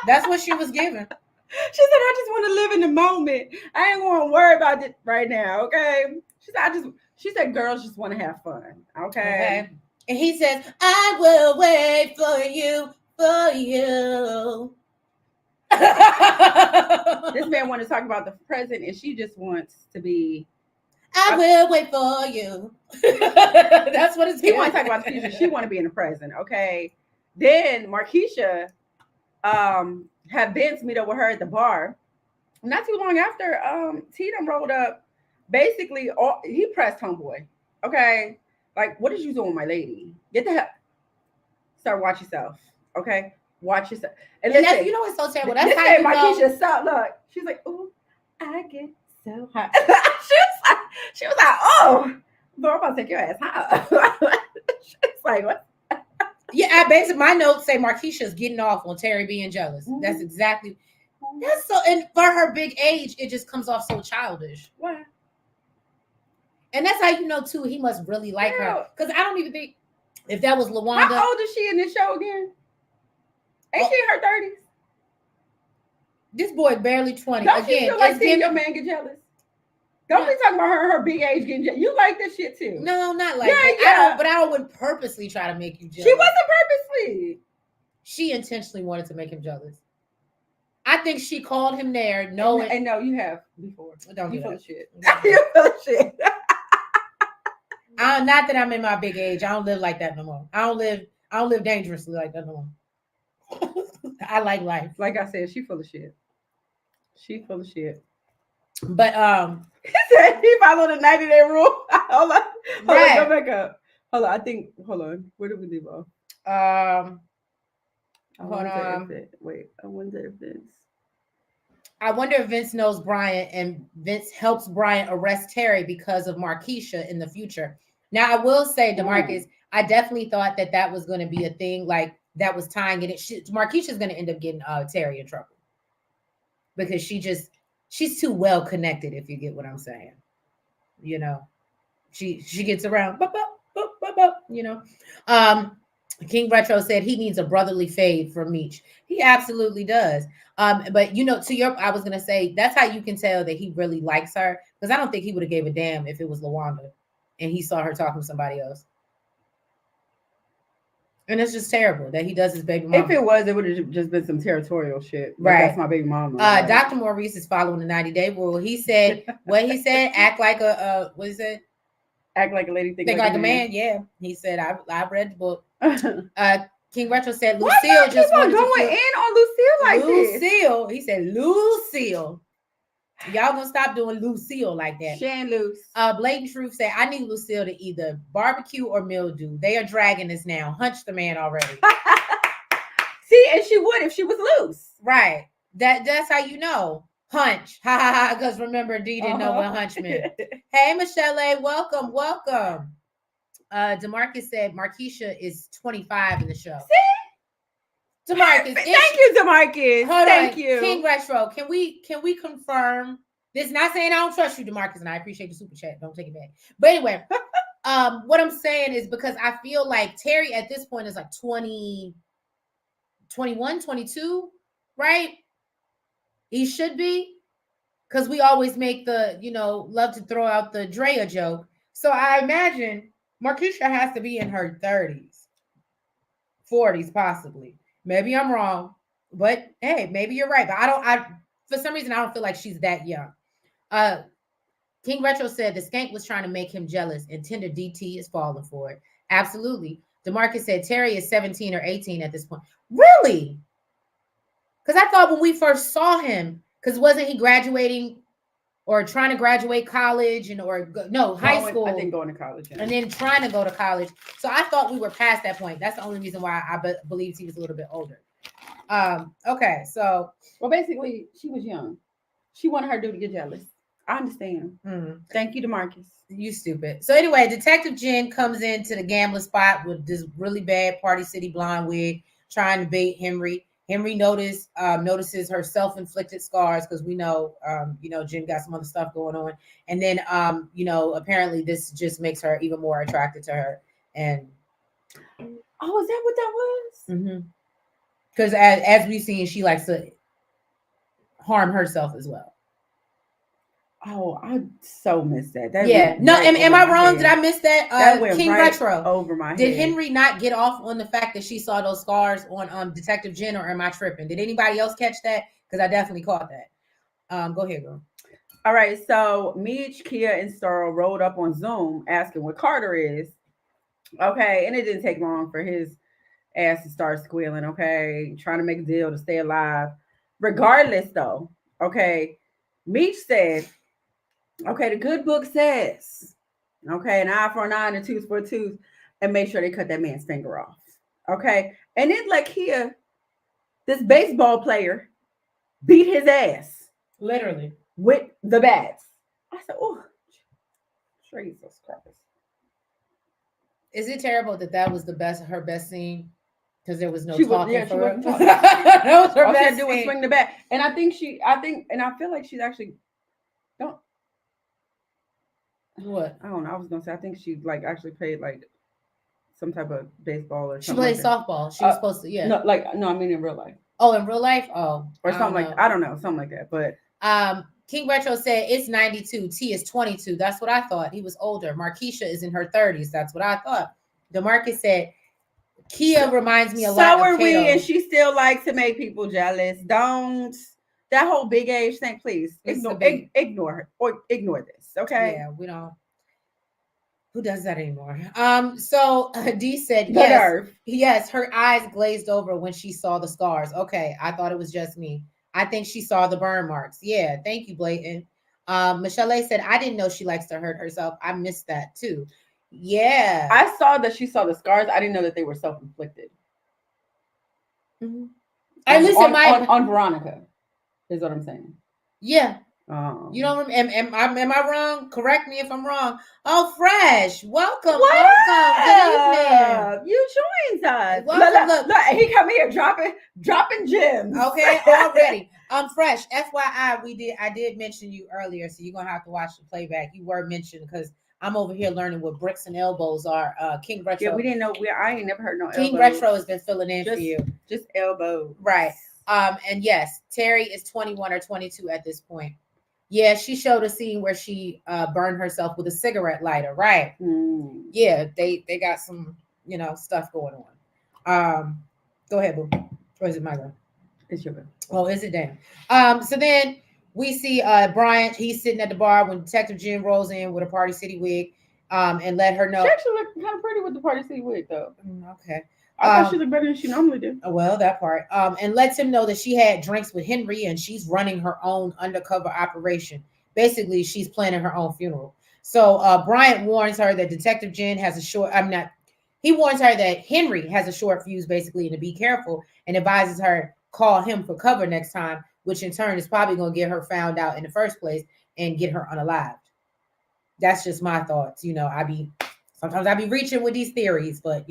That's what she was giving. She said, I just want to live in the moment. I ain't going to worry about it right now, okay? She said, girls just want to have fun, okay? And he says, I will wait for you. This man wants to talk about the present, and she just wants to be. I will wait for you. That's what it's. He wants to talk about the future. She want to be in the present, okay? Then Markeisha had Vince meet up with her at the bar. Not too long after, Tatum rolled up. Basically, he pressed homeboy. Okay, like, what is you doing, my lady? Get the hell. Start watch yourself. Okay, watch yourself. And listen, you know what's so terrible? That's how Markeisha stop. Look, she's like, oh, I get so hot. she was like, oh, bro, I'm about to take your ass high. She's like, what? Yeah, basically my notes say Markeisha's getting off on Terry being jealous. Mm-hmm. That's exactly. That's so, and for her big age, it just comes off so childish. What? And that's how you know too. He must really like her, because I don't even think if that was LaWanda. How old is she in this show again? Ain't she in her 30s? This boy barely 20. Don't you feel like seeing your man get jealous? Don't be talking about her big age getting jealous. You like this shit too. No, not like that. But I would purposely try to make you jealous. She wasn't purposely. She intentionally wanted to make him jealous. I think she called him there knowing. And no, you have before. Don't you do full that. Of shit. You full of shit. Not that I'm in my big age. I don't live like that no more. I don't live dangerously like that no more. I like life. Like I said, she full of shit. She full of shit. But he followed the 90-day rule. Hold on, go back up. Hold on. Where did we leave off? Hold on. I wonder if Vince. I wonder if Vince knows Brian and Vince helps Brian arrest Terry because of Markeisha in the future. Now, I will say, DeMarcus, I definitely thought that was going to be a thing, like that was tying it. Markeisha's going to end up getting Terry in trouble because she's too well connected, if you get what I'm saying. You know, she gets around, you know. King Retro said he needs a brotherly fade from Meech. He absolutely does. But you know, I was gonna say that's how you can tell that he really likes her, because I don't think he would have gave a damn if it was LaWanda and he saw her talking to somebody else. And it's just terrible that he does his baby mama. If it was, it would have just been some territorial shit. Right. That's my baby mama. Right? Dr. Maurice is following the 90-day rule. He said, act like a, what is it? Act like a lady, think like a man. Yeah. He said, I read the book. King Retro said, Lucille just wanted going in on Lucille like this. Lucille. He said, Lucille. Y'all gonna stop doing Lucille like that. Shan Luce. Blatant Truth said, I need Lucille to either barbecue or mildew. They are dragging us now. Hunch the man already. See, and she would if she was loose. Right. That's how you know. Hunch. Ha ha ha. Because remember, Dee didn't know what hunch meant. Hey, Michelle, welcome. DeMarcus said Markeisha is 25 in the show. See? DeMarcus. Thank you, DeMarcus. Thank you. King Retro, can we confirm this? Not saying I don't trust you, DeMarcus, and I appreciate the super chat. Don't take it back. But anyway, what I'm saying is because I feel like Terry at this point is like 20, 21, 22, right? He should be, because we always make the, love to throw out the Drea joke. So I imagine Markeisha has to be in her 30s, 40s, possibly. Maybe I'm wrong, but hey, maybe you're right. But for some reason, I don't feel like she's that young. King Retro said the skank was trying to make him jealous, and Tender DT is falling for it. Absolutely. DeMarcus said Terry is 17 or 18 at this point. Really? Because I thought when we first saw him, because wasn't he graduating or trying to graduate college and or no high Going, I school, think going to college. Yeah. and then trying to go to college. So I thought we were past that point. That's the only reason why I believed he was a little bit older. Okay, so Well, basically, she was young. She wanted her dude to get jealous. I understand. Thank you, DeMarcus. You stupid. So anyway, Detective Jen comes into the gambling spot with this really bad Party City blonde wig, trying to bait Henry. Henry notices her self-inflicted scars because we know, Jen got some other stuff going on, and then, apparently this just makes her even more attracted to her. And oh, is that what that was? Because as we've seen, she likes to harm herself as well. Oh, I so missed that. That yeah. No, right am I wrong? Head. Did I miss that? That went King right Retro over my Did head. Henry not get off on the fact that she saw those scars on Detective Jen, or am I tripping? Did anybody else catch that? Because I definitely caught that. Go ahead, girl. All right, so Meech, Kia, and Sterl rolled up on Zoom asking what Carter is. Okay, and it didn't take long for his ass to start squealing. Okay, trying to make a deal to stay alive. Regardless, though, okay, Meech said, okay, the good book says, okay, an eye for an eye and a tooth for a tooth, and make sure they cut that man's finger off. Okay, and then like here, this baseball player beat his ass Literally with the bats. I said, oh, Jesus Christ. Is it terrible that was her best scene? Because there was no She talking. yeah, she for wasn't her. talking. That was her All she had best to do was scene. swing the bat. And I feel like she's actually don't. What? I don't know. I was gonna say I think she like actually played like some type of baseball or She something. played Like that. softball. She was supposed to. Yeah. No, I mean in real life. Oh, in real life? Oh, Or something like I don't know, something like that. But King Retro said it's 92. T is 22. That's what I thought. He was older. Markeisha is in her 30s. That's what I thought. DeMarcus said Kia reminds me a lot of So are we, Kato. and she still likes to make people jealous. Don't that whole big age thing, please ignore her or ignore this. Okay. Yeah, we don't. Who does that anymore? So D said The yes. nerve. Yes, her eyes glazed over when she saw the scars. Okay, I thought it was just me. I think she saw the burn marks. Yeah, thank you, Blatant. Michelle said, I didn't know she likes to hurt herself. I missed that too. Yeah. I saw that she saw the scars. I didn't know that they were self-inflicted. Mm-hmm. At least on Veronica, is what I'm saying. Yeah. You don't remember? Am I wrong? Correct me if I'm wrong. Oh, Fresh, welcome. What Good evening. You joined us. Welcome, look, he come here dropping gems. Okay, already. Fresh. FYI, I did mention you earlier, so you're gonna have to watch the playback. You were mentioned because I'm over here learning what bricks and elbows are. King Retro. Yeah, we didn't know. I ain't never heard no King elbows. Retro has been filling in for you. Just elbows. Right. And yes, Terry is 21 or 22 at this point. Yeah, she showed a scene where she burned herself with a cigarette lighter. Right. Yeah, they got some, stuff going on. Go ahead, boo. Or is it my girl? It's your girl. Oh, is it? Damn. So then we see Bryant. He's sitting at the bar when Detective Jen rolls in with a Party City wig, and let her know. She actually looked kind of pretty with the Party City wig, though. Okay. I thought she looked better than she normally did. Well, that part. And lets him know that she had drinks with Henry and she's running her own undercover operation. Basically, she's planning her own funeral. So Bryant warns her that Detective Jen has a short. He warns her that Henry has a short fuse, basically, and to be careful, and advises her call him for cover next time, which in turn is probably going to get her found out in the first place and get her unalived. That's just my thoughts. Sometimes I be reaching with these theories, but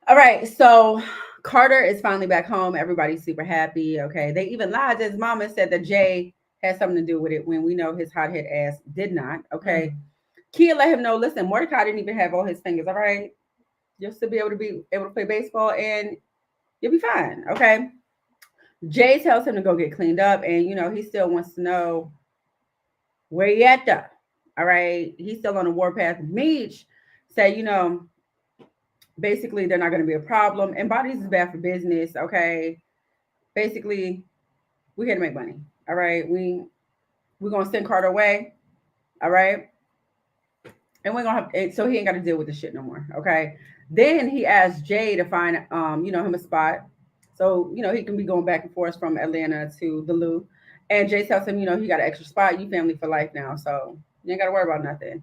All right, so Carter is finally back home. Everybody's super happy. Okay, they even lied to his mama, said that Jay had something to do with it when we know his hothead ass did not. Okay, Kia let him know. Listen, Mordecai didn't even have all his fingers. All right, you'll still be able to play baseball and you'll be fine. Okay. Jay tells him to go get cleaned up, and he still wants to know where he at though. All right, he's still on the warpath. Meech say, basically, they're not going to be a problem. And bodies is bad for business, okay? Basically, we're here to make money, all right? We're going to send Carter away, all right? And we're going to have, so he ain't got to deal with this shit no more, okay? Then he asked Jay to find, him a spot. So, he can be going back and forth from Atlanta to the Lou. And Jay tells him, he got an extra spot. You family for life now, so you ain't got to worry about nothing.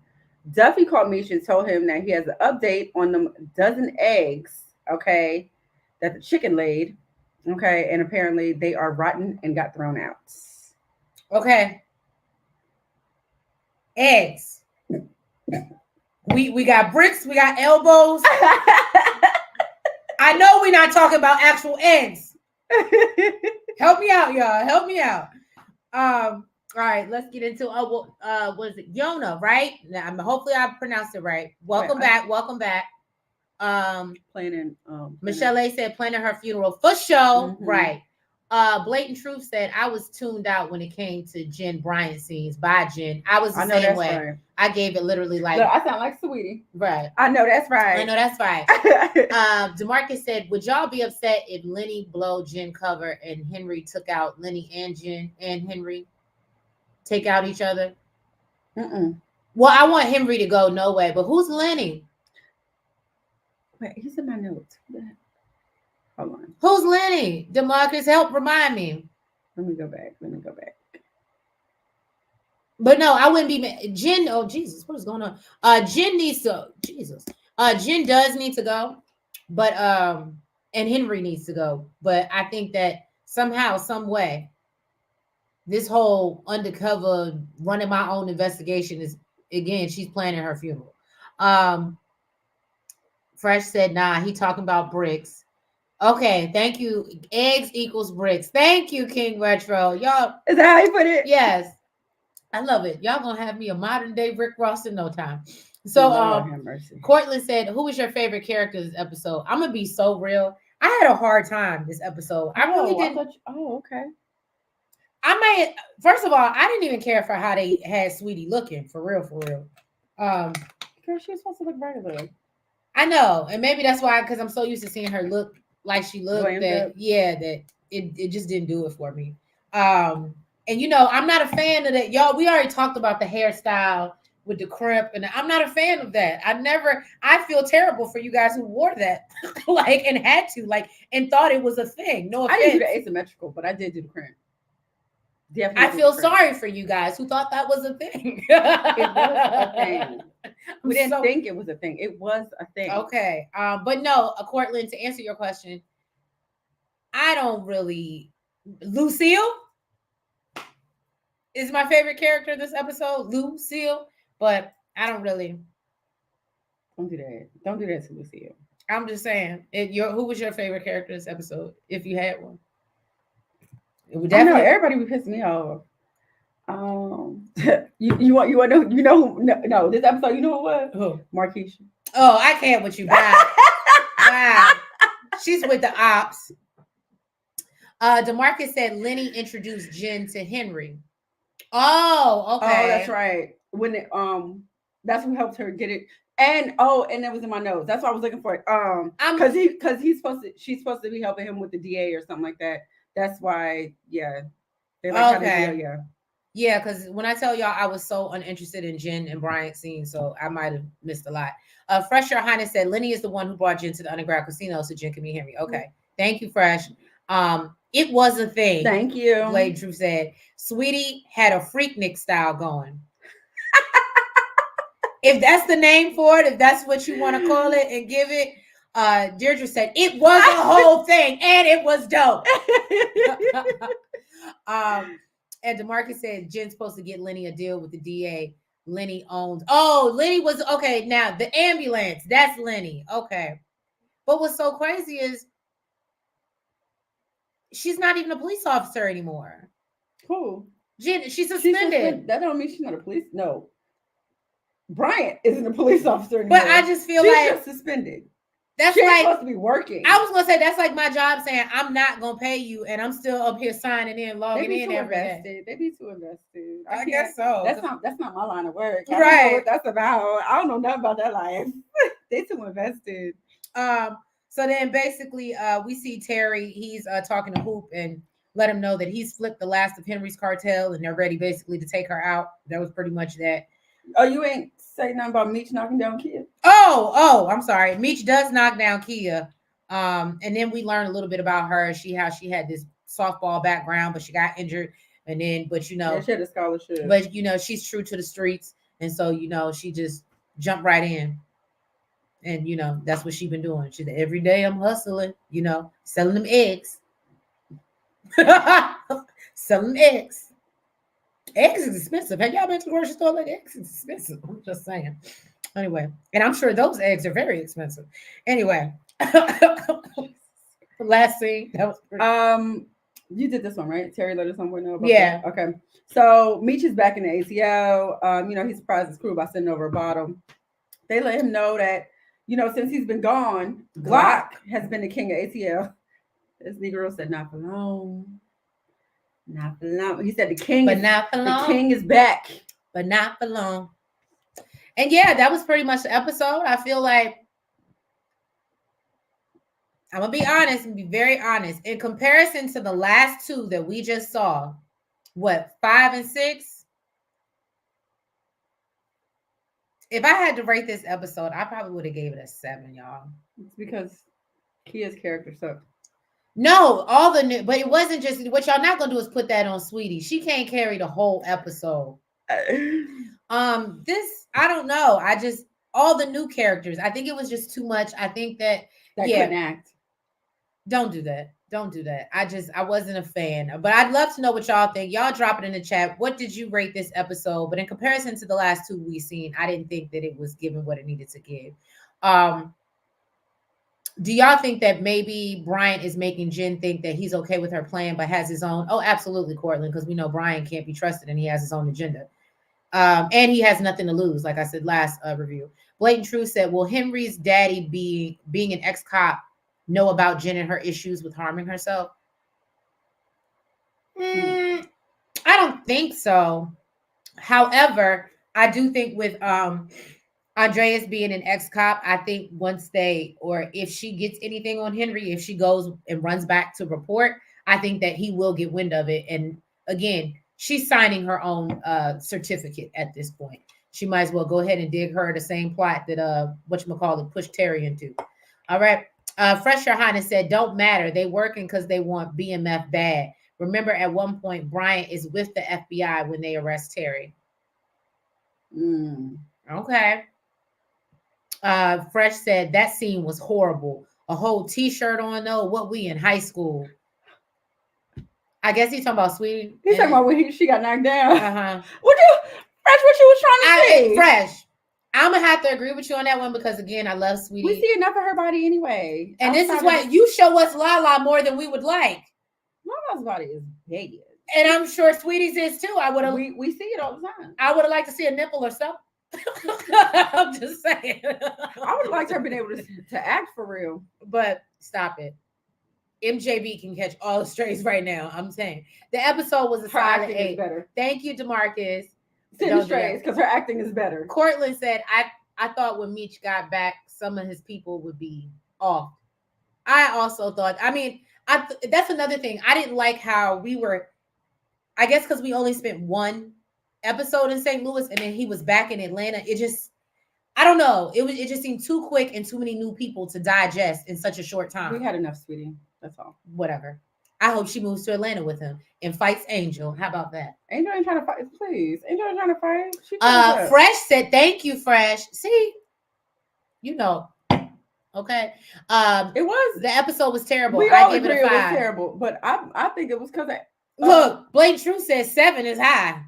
Duffy called Meech and told him that he has an update on the dozen eggs, okay, that the chicken laid, okay, and apparently they are rotten and got thrown out. Okay. Eggs. We got bricks, we got elbows. I know we're not talking about actual eggs. Help me out, y'all. Help me out. All right, let's get into what is it? Yona, right? Now, hopefully I pronounced it right. Welcome back. Welcome back. Planning. Michelle A said planning her funeral for show. Mm-hmm. Right. Blatant Truth said I was tuned out when it came to Jen Bryant scenes. Bye, Jen. I was the same way. Right. I gave it literally like. Look, I sound like Sweetie. Right. I know that's right. I know that's right. DeMarcus said, would y'all be upset if Lenny blow Jen cover and Henry took out Lenny and Jen and Henry take out each other? Mm-mm. Well, I want Henry to go, no way. But who's Lenny? Wait, he's in my notes. Hold on. Who's Lenny? DeMarcus, help remind me. Let me go back. But no, I wouldn't be Jen. Oh Jesus, what is going on? Jen needs to. Jesus. Jen does need to go, but and Henry needs to go. But I think that somehow, some way, this whole undercover running my own investigation is again. She's planning her funeral. Fresh said, "Nah, he talking about bricks." Okay, thank you. Eggs equals bricks. Thank you, King Retro. Y'all, is that how you put it? Yes. I love it. Y'all gonna have me a modern day Rick Ross in no time. So Cortland said, who was your favorite character this episode? I'm gonna be so real. I had a hard time this episode. I really didn't. Okay. First of all, I didn't even care for how they had Sweetie looking, for real. Girl, she was supposed to look regular. I know, and maybe that's why, because I'm so used to seeing her look like she looked that it just didn't do it for me. And I'm not a fan of that. Y'all, we already talked about the hairstyle with the crimp, and I'm not a fan of that. I feel terrible for you guys who wore that, and had to, and thought it was a thing. No offense. I didn't do the asymmetrical, but I did do the crimp. Definitely I feel sorry for you guys who thought that was a thing. It was a thing. We didn't think it was a thing. It was a thing. Okay. But no, Cortland, to answer your question, I don't really. Lucille is my favorite character this episode, Lucille, but I don't really. Don't do that. Don't do that to Lucille. I'm just saying. Who was your favorite character this episode, if you had one? It would definitely. I know, everybody would piss me off. You want to know? No, this episode, you know who it was? Who? Markeisha. Oh, I can't with you. Wow. She's with the ops. DeMarcus said Lenny introduced Jen to Henry. Oh, okay. Oh, that's right. When that's what helped her get it. And that was in my notes. That's what I was looking for. Because she's supposed to be helping him with the DA or something like that. That's why, yeah. They like how they deal, Yeah, because when I tell y'all I was so uninterested in Jen and Bryant's scene, so I might have missed a lot. Fresh Your Highness said Lenny is the one who brought Jen to the underground casino so Jen can meet Henry. Okay. Thank you, Fresh. It was a thing. Thank you. Blade Drew said Sweetie had a Freaknik style going. If that's the name for it, if that's what you want to call it and give it, Deirdre said it was a whole thing and it was dope. And DeMarcus said Jen's supposed to get Lenny a deal with the DA. Lenny owns. Oh, Lenny was okay. Now the ambulance, that's Lenny. Okay. But what's so crazy is she's not even a police officer anymore. Who? Jen, she's suspended. That don't mean she's not a police. No. Bryant isn't a police officer anymore. But I just feel she's like just suspended. That's she's like supposed to be working. I was gonna say that's like my job saying I'm not gonna pay you and I'm still up here signing in, logging in every day. They be too invested. I guess so. That's not my line of work. Right. I don't know what that's about. I don't know nothing about that life. They too invested. So then basically we see Terry, he's talking to Hoop and let him know that he's flipped the last of Henry's cartel and they're ready basically to take her out. That was pretty much that. Oh, you ain't say nothing about Meech knocking down Kia? Oh, I'm sorry. Meech does knock down Kia. And then we learn a little bit about her. How she had this softball background, but she got injured. And then, but Yeah, she had a scholarship. but she's true to the streets, and so she just jumped right in, and that's what she been doing. She's every day I'm hustling, selling them eggs, selling eggs. Eggs is expensive. Have y'all been to the grocery store? Like eggs is expensive. I'm just saying. Anyway, and I'm sure those eggs are very expensive. Anyway, last scene that was pretty. You did this one, right? Terry let us somewhere know about Yeah. that. Okay. So Meech is back in the ATL. He surprised his crew by sending over a bottle. They let him know that, since he's been gone, Glock has been the king of ATL. This Negro said, not for long. Not for long. He said the king is back. But not for long. And yeah, that was pretty much the episode. I feel like I'm gonna be honest and be very honest. In comparison to the last two that we just saw, what, 5 and 6? If I had to rate this episode, I probably would have gave it a 7, y'all. It's because Kia's character sucked. No, all the new, but it wasn't just what y'all not gonna do is put that on Sweetie. She can't carry the whole episode. This I don't know. I just all the new characters. I think it was just too much. I think that couldn't act. Don't do that. Don't do that. I wasn't a fan. But I'd love to know what y'all think. Y'all drop it in the chat. What did you rate this episode? But in comparison to the last two we've seen, I didn't think that it was giving what it needed to give. Do y'all think that maybe Brian is making Jen think that he's okay with her plan, but has his own? Oh, absolutely, Cortland, because we know Brian can't be trusted and he has his own agenda. And he has nothing to lose, like I said last review. Blatant Truth said, will Henry's daddy being an ex-cop know about Jen and her issues with harming herself? I don't think so. However, I do think with Andreas being an ex-cop, I think once if she gets anything on Henry, if she goes and runs back to report, I think that he will get wind of it. And again, she's signing her own certificate at this point. She might as well go ahead and dig her the same plot that whatchamacallit pushed Terry into. All right. Fresh Your Highness said, don't matter. They working because they want BMF bad. Remember, at one point, Bryant is with the FBI when they arrest Terry. Okay. Fresh said, that scene was horrible. A whole t-shirt on, though. What, we in high school? I guess he's talking about Sweetie. He's talking about when she got knocked down. Uh-huh. Fresh, what you was trying to say? Fresh. I'm gonna have to agree with you on that one because again, I love Sweetie. We see enough of her body anyway. And this is why you show us Lala more than we would like. Lala's body is big. And I'm sure Sweetie's is too. I would have we see it all the time. I would have liked to see a nipple or something. I'm just saying. I would have liked her being able to act for real. But stop it. MJB can catch all the strays right now. I'm saying the episode was a solid 8. Better. Thank you, DeMarcus. Send the strays because her acting is better. Cortland said, I thought when Meech got back, some of his people would be off. I also thought, that's another thing. I didn't like how we were, I guess because we only spent one episode in St. Louis and then he was back in Atlanta. It just, I don't know. It just seemed too quick and too many new people to digest in such a short time. We had enough, Sweetie. That's all. Whatever. I hope she moves to Atlanta with him and fights Angel. How about that? Angel ain't trying to fight. Please. Angel ain't trying to fight. She Fresh said, thank you, Fresh. See? Okay. It was. The episode was terrible. We all agree it was terrible, but I think it was because look, Blatant Truth says 7 is high.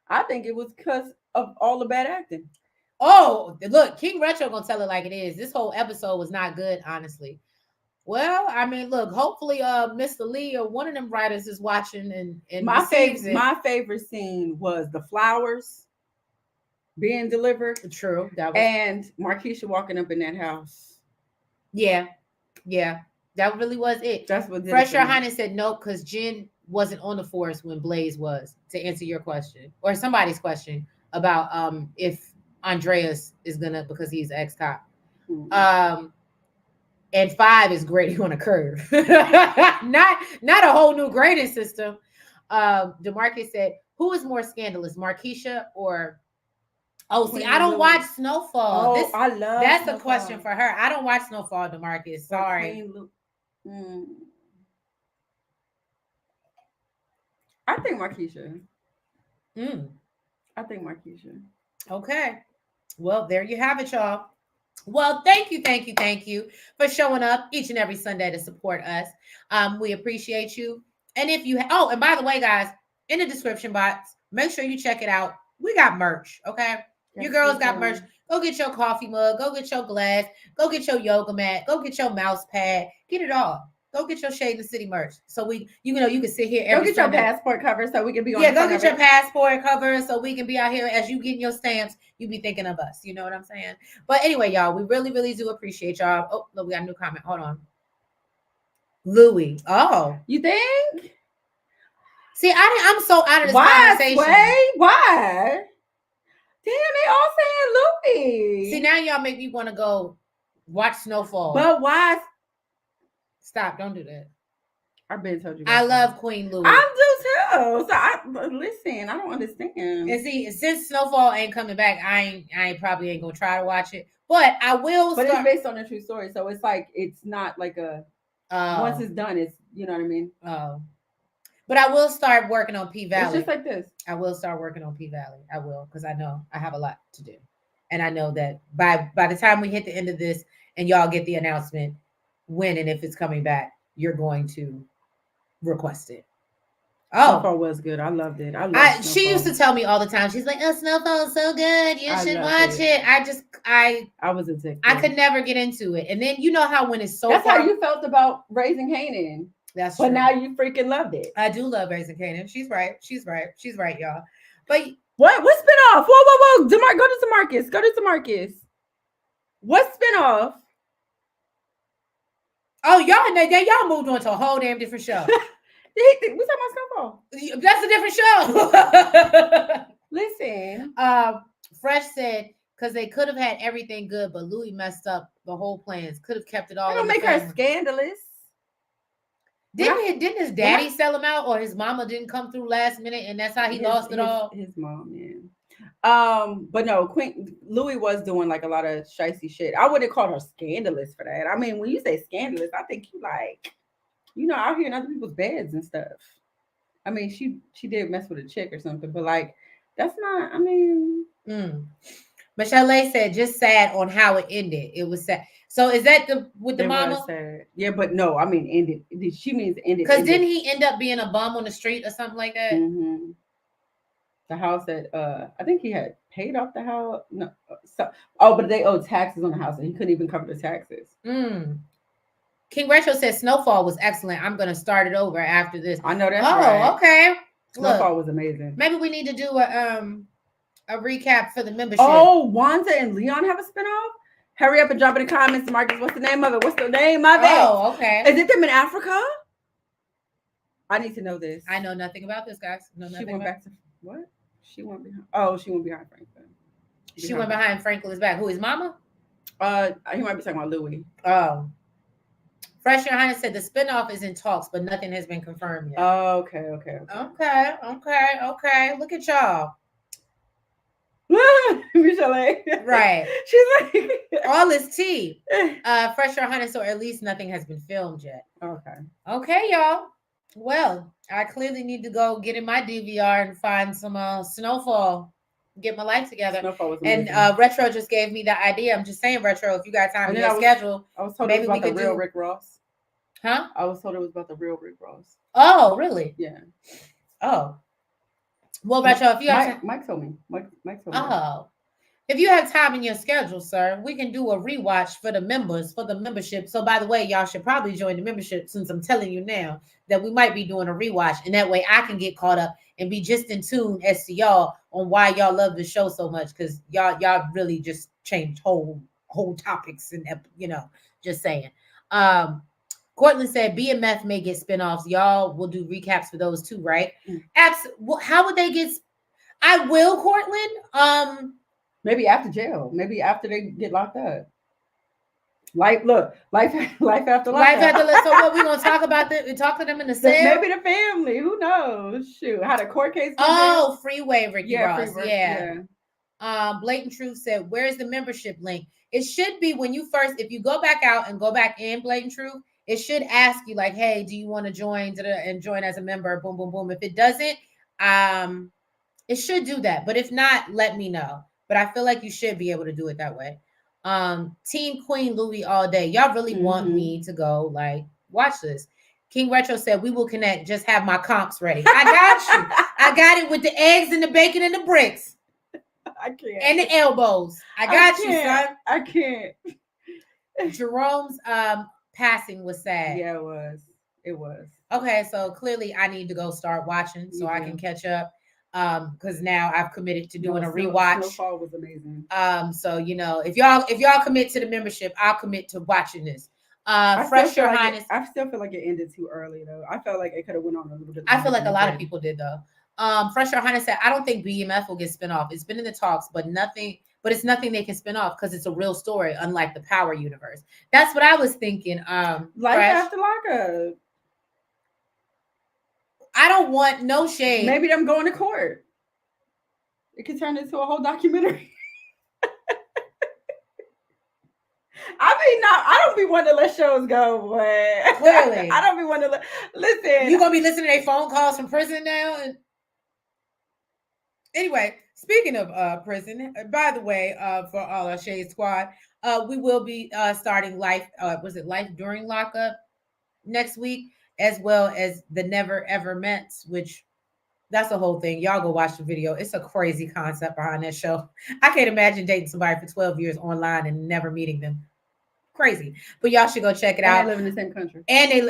I think it was because of all the bad acting. Oh, look, King Retro gonna tell it like it is. This whole episode was not good, honestly. Well, look, hopefully Mr. Lee or one of them writers is watching and my favorite scene was the flowers being delivered. True. And Markeisha walking up in that house. Yeah. That really was it. That's what Fresh Your Highness said nope, because Jen wasn't on the force when Blaze was, to answer your question or somebody's question about if Andreas is gonna, because he's ex-cop. And 5 is grading on a curve. not a whole new grading system. DeMarcus said, who is more scandalous, Markeisha or I don't watch Snowfall. I love that's Snowfall. A question for her. I don't watch Snowfall, DeMarcus. Sorry. I think Markeisha. Mm, I think Markeisha. okay. Well, there you have it, y'all. Well, thank you for showing up each and every Sunday to support us. We appreciate you. And if you, and by the way, guys, in the description box, make sure you check it out. We got merch, okay? Yes, Your girls we got do. merch. Go get your coffee mug. Go get your glass. Go get your yoga mat. Go get your mouse pad. Get it all. Go get your Shade in the City merch. So you can sit here Go every get your Sunday. passport cover so we can be on Yeah, the go front get of your it. passport cover so we can be out here as you getting your stamps. You be thinking of us. You know what I'm saying? But anyway, y'all, we really, really do appreciate y'all. Oh, look, we got a new comment. Hold on. Louis. Oh, You think? see, I'm so out of this Why, conversation. Sway? Why? Damn, they all saying Louis. See, now y'all make me want to go watch Snowfall. But why? Stop! Don't do that. I've been told you. I love Queen Louis. I do too. So listen. I don't understand. And see, since Snowfall ain't coming back, I ain't probably ain't gonna try to watch it. But I will. But it's based on a true story, so it's like it's not like a. Once it's done, it's you know what I mean. Oh. But I will start working on P Valley. It's just like this. I will start working on P Valley. I will, because I know I have a lot to do, and I know that by the time we hit the end of this and y'all get the announcement when and if it's coming back, you're going to request it. Oh, Snowfall was good. I loved it. She used to tell me all the time. She's like, "Oh, Snowfall is so good. You should watch it." I was addicted. I could never get into it. And then you know how when it's so that's far, how you felt about Raising Kanan. That's but true. Now you freaking loved it. I do love Raising Kanan. She's right, y'all. But what spinoff? Whoa! Go to Demarcus. Go to Demarcus. What spinoff? Oh, y'all moved on to a whole damn different show. We talking about Snowfall. That's a different show. Listen. Fresh said because they could have had everything good, but Louis messed up the whole plans. Could have kept it all. That don't make her scandalous. Didn't his daddy sell him out, or his mama didn't come through last minute, and that's how he lost it all? His mom, yeah. But no, Louis was doing like a lot of shicey shit. I wouldn't call her scandalous for that. I mean, when you say scandalous, I think you like, out here in other people's beds and stuff. I mean, she did mess with a chick or something, but like, that's not. I mean, Michelle said just sad on how it ended. It was sad. So is that with the mama? Sad. Yeah, but no, I mean ended. She means ended. Because didn't he end up being a bum on the street or something like that? Mm-hmm. The house that I think he had paid off the house. No, but they owed taxes on the house and he couldn't even cover the taxes. King Retro says Snowfall was excellent. I'm gonna start it over after this. I know that's right. Oh, okay. Snowfall was amazing. Maybe we need to do a recap for the membership. Oh, Wanda and Leon have a spinoff? Hurry up and drop in the comments, Marcus. What's the name of it? Oh, okay. Is it them in Africa? I need to know this. I know nothing about this, guys. She went back to what? She went behind. Oh, she went behind Franklin. She went behind Franklin's back. Who, his mama? He might be talking about Louis. Oh. Fresh Your Highness said the spinoff is in talks, but nothing has been confirmed yet. Oh, okay. Look at y'all. Michelle. Right. She's like all this tea. Fresh Your Highness, or at least nothing has been filmed yet. Okay, y'all. Well, I clearly need to go get in my DVR and find some Snowfall. Get my life together. Snowfall was amazing. And Retro just gave me the idea. I'm just saying, Retro, if you got time in your schedule, I was told it was about the real Rick Ross. Huh? I was told it was about the real Rick Ross. Oh, really? Yeah. Oh. Well, Retro, if you have Mike told me. Mike told me. Oh. If you have time in your schedule, sir, we can do a rewatch for the members, for the membership. So, by the way, y'all should probably join the membership since I'm telling you now that we might be doing a rewatch. And that way I can get caught up and be just in tune as to y'all on why y'all love the show so much. Because y'all really just changed whole topics and, just saying. Cortland said BMF may get spinoffs. Y'all will do recaps for those too, right? Absolutely. How would they get? I will, Cortland. Maybe after jail. Maybe after they get locked up. Life after lockup. So what we gonna talk about? Talk to them in the cell? Maybe the family. Who knows? Shoot, how the court case? Freeway Ricky Ross. Yeah. Blatant Truth said, "Where's the membership link?" It should be when you first. If you go back out and go back in Blatant Truth, it should ask you like, hey, do you want to join and join as a member? Boom, boom, boom. If it doesn't, it should do that. But if not, let me know. But I feel like you should be able to do it that way. Team Queen Louis all day. Y'all really want me to go like watch this. King Retro said we will connect. Just have my comps ready. I got you. I got it with the eggs and the bacon and the bricks. I can't. And the elbows. I got you, son. I can't. Jerome's passing was sad. Yeah, it was. It was. Okay, so clearly I need to go start watching so I can catch up. Because now I've committed to doing a rewatch. Snowfall was amazing. So if y'all commit to the membership, I'll commit to watching this. Fresh Your Highness. I still feel like it ended too early though. I felt like it could have went on a little bit. I feel like a lot of people did though. Fresh Your Highness said, I don't think BMF will get spin off. It's been in the talks, but it's nothing they can spin off because it's a real story, unlike the Power universe. That's what I was thinking. Life after lockup. I don't want no shade. Maybe them going to court. It could turn into a whole documentary. I don't be wanting to let shows go, but clearly I don't be wanting to listen. You gonna be listening to their phone calls from prison now? And anyway, speaking of prison, by the way, for all our Shade Squad, we will be starting Life. Was it Life During Lockup next week, as well as the Never Ever Mets, which that's a whole thing. Y'all go watch the video. It's a crazy concept behind that show. I can't imagine dating somebody for 12 years online and never meeting them. Crazy. But y'all should go check it out. They live in the same country. And they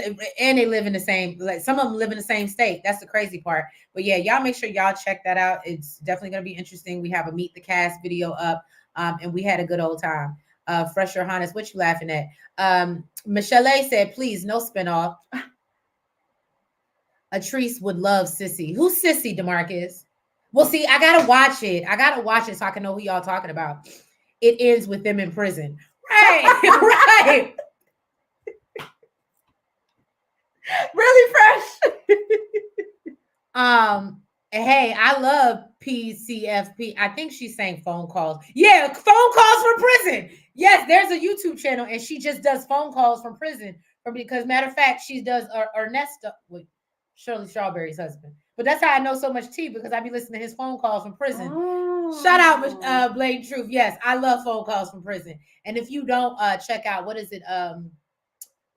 live in the same, like some of them live in the same state. That's the crazy part. But yeah, y'all make sure y'all check that out. It's definitely going to be interesting. We have a Meet the Cast video up, and we had a good old time. Fresh Your Highness, what you laughing at? Michelle said, please, no spinoff. Atrice would love Sissy. Who's Sissy, DeMarcus? Well, see, I gotta watch it so I can know who y'all talking about. It ends with them in prison. Right. Really fresh. Hey, I love PCFP. I think she's saying phone calls. Yeah, phone calls from prison. Yes, there's a YouTube channel, and she just does phone calls from prison. Because matter of fact, she does Ernesto with Shirley Strawberry's husband. But that's how I know so much tea, because I be listening to his phone calls from prison. Shout out Blade Truth. Yes, I love phone calls from prison. And if you don't check out, what is it?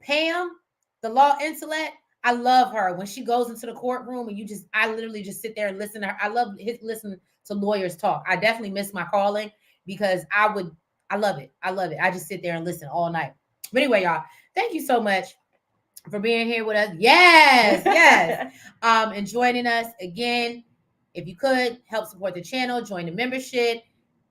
Pam, the law intellect. I love her when she goes into the courtroom and I literally just sit there and listen to her. I love listening to lawyers talk. I definitely miss my calling because I love it. I love it. I just sit there and listen all night. But anyway, y'all, thank you so much for being here with us. Yes. And joining us again. If you could help support the channel, join the membership,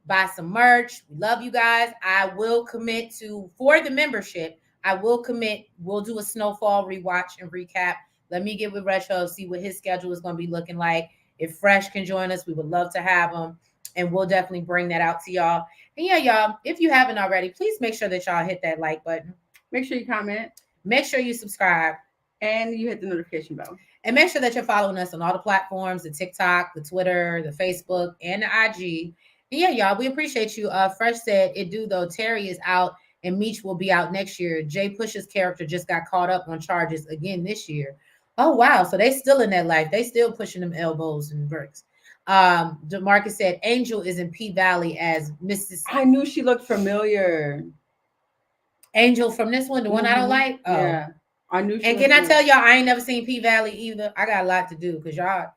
buy some merch. We love you guys. I will commit for the membership. We'll do a Snowfall rewatch and recap. Let me get with Retro, see what his schedule is going to be looking like. If Fresh can join us, we would love to have him. And we'll definitely bring that out to y'all. And yeah, y'all, if you haven't already, please make sure that y'all hit that like button. Make sure you comment. Make sure you subscribe. And you hit the notification bell. And make sure that you're following us on all the platforms, the TikTok, the Twitter, the Facebook, and the IG. And yeah, y'all, we appreciate you. Fresh said, it do though. Terry is out and Meech will be out next year. Jay Push's character just got caught up on charges again this year. Oh, wow. So they still in that life. They still pushing them elbows and bricks. DeMarcus said, Angel is in P-Valley as Mrs. I knew she looked familiar. Angel from this one, the one I don't like? Oh. Yeah. I knew she and can I tell y'all, I ain't never seen P-Valley either. I got a lot to do because y'all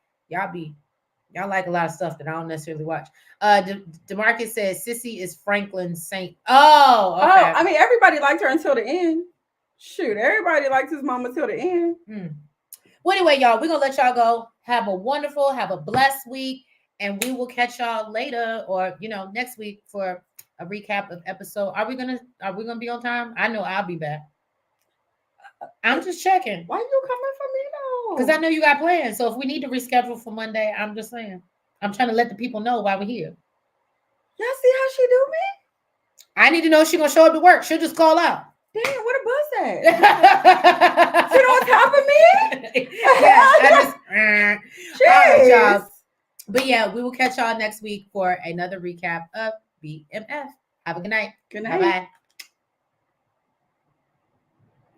like a lot of stuff that I don't necessarily watch. DeMarcus says Sissy is Franklin Saint. Oh, okay. Oh, I mean, everybody liked her until the end. Shoot, everybody liked his mama till the end. Well, anyway, y'all, we're gonna let y'all go. Have a blessed week, and we will catch y'all later or next week for a recap of episode. Are we gonna be on time? I know I'll be back. I'm just checking. Why you coming for me though? Because I know you got plans. So if we need to reschedule for Monday, I'm just saying. I'm trying to let the people know why we're here. Y'all see how she do me? I need to know if she's gonna show up to work. She'll just call out. Damn, what a bus at? Sit on top of me? Yes, all right, y'all. But yeah, we will catch y'all next week for another recap of BMF. Have a good night. Good night. Bye-bye.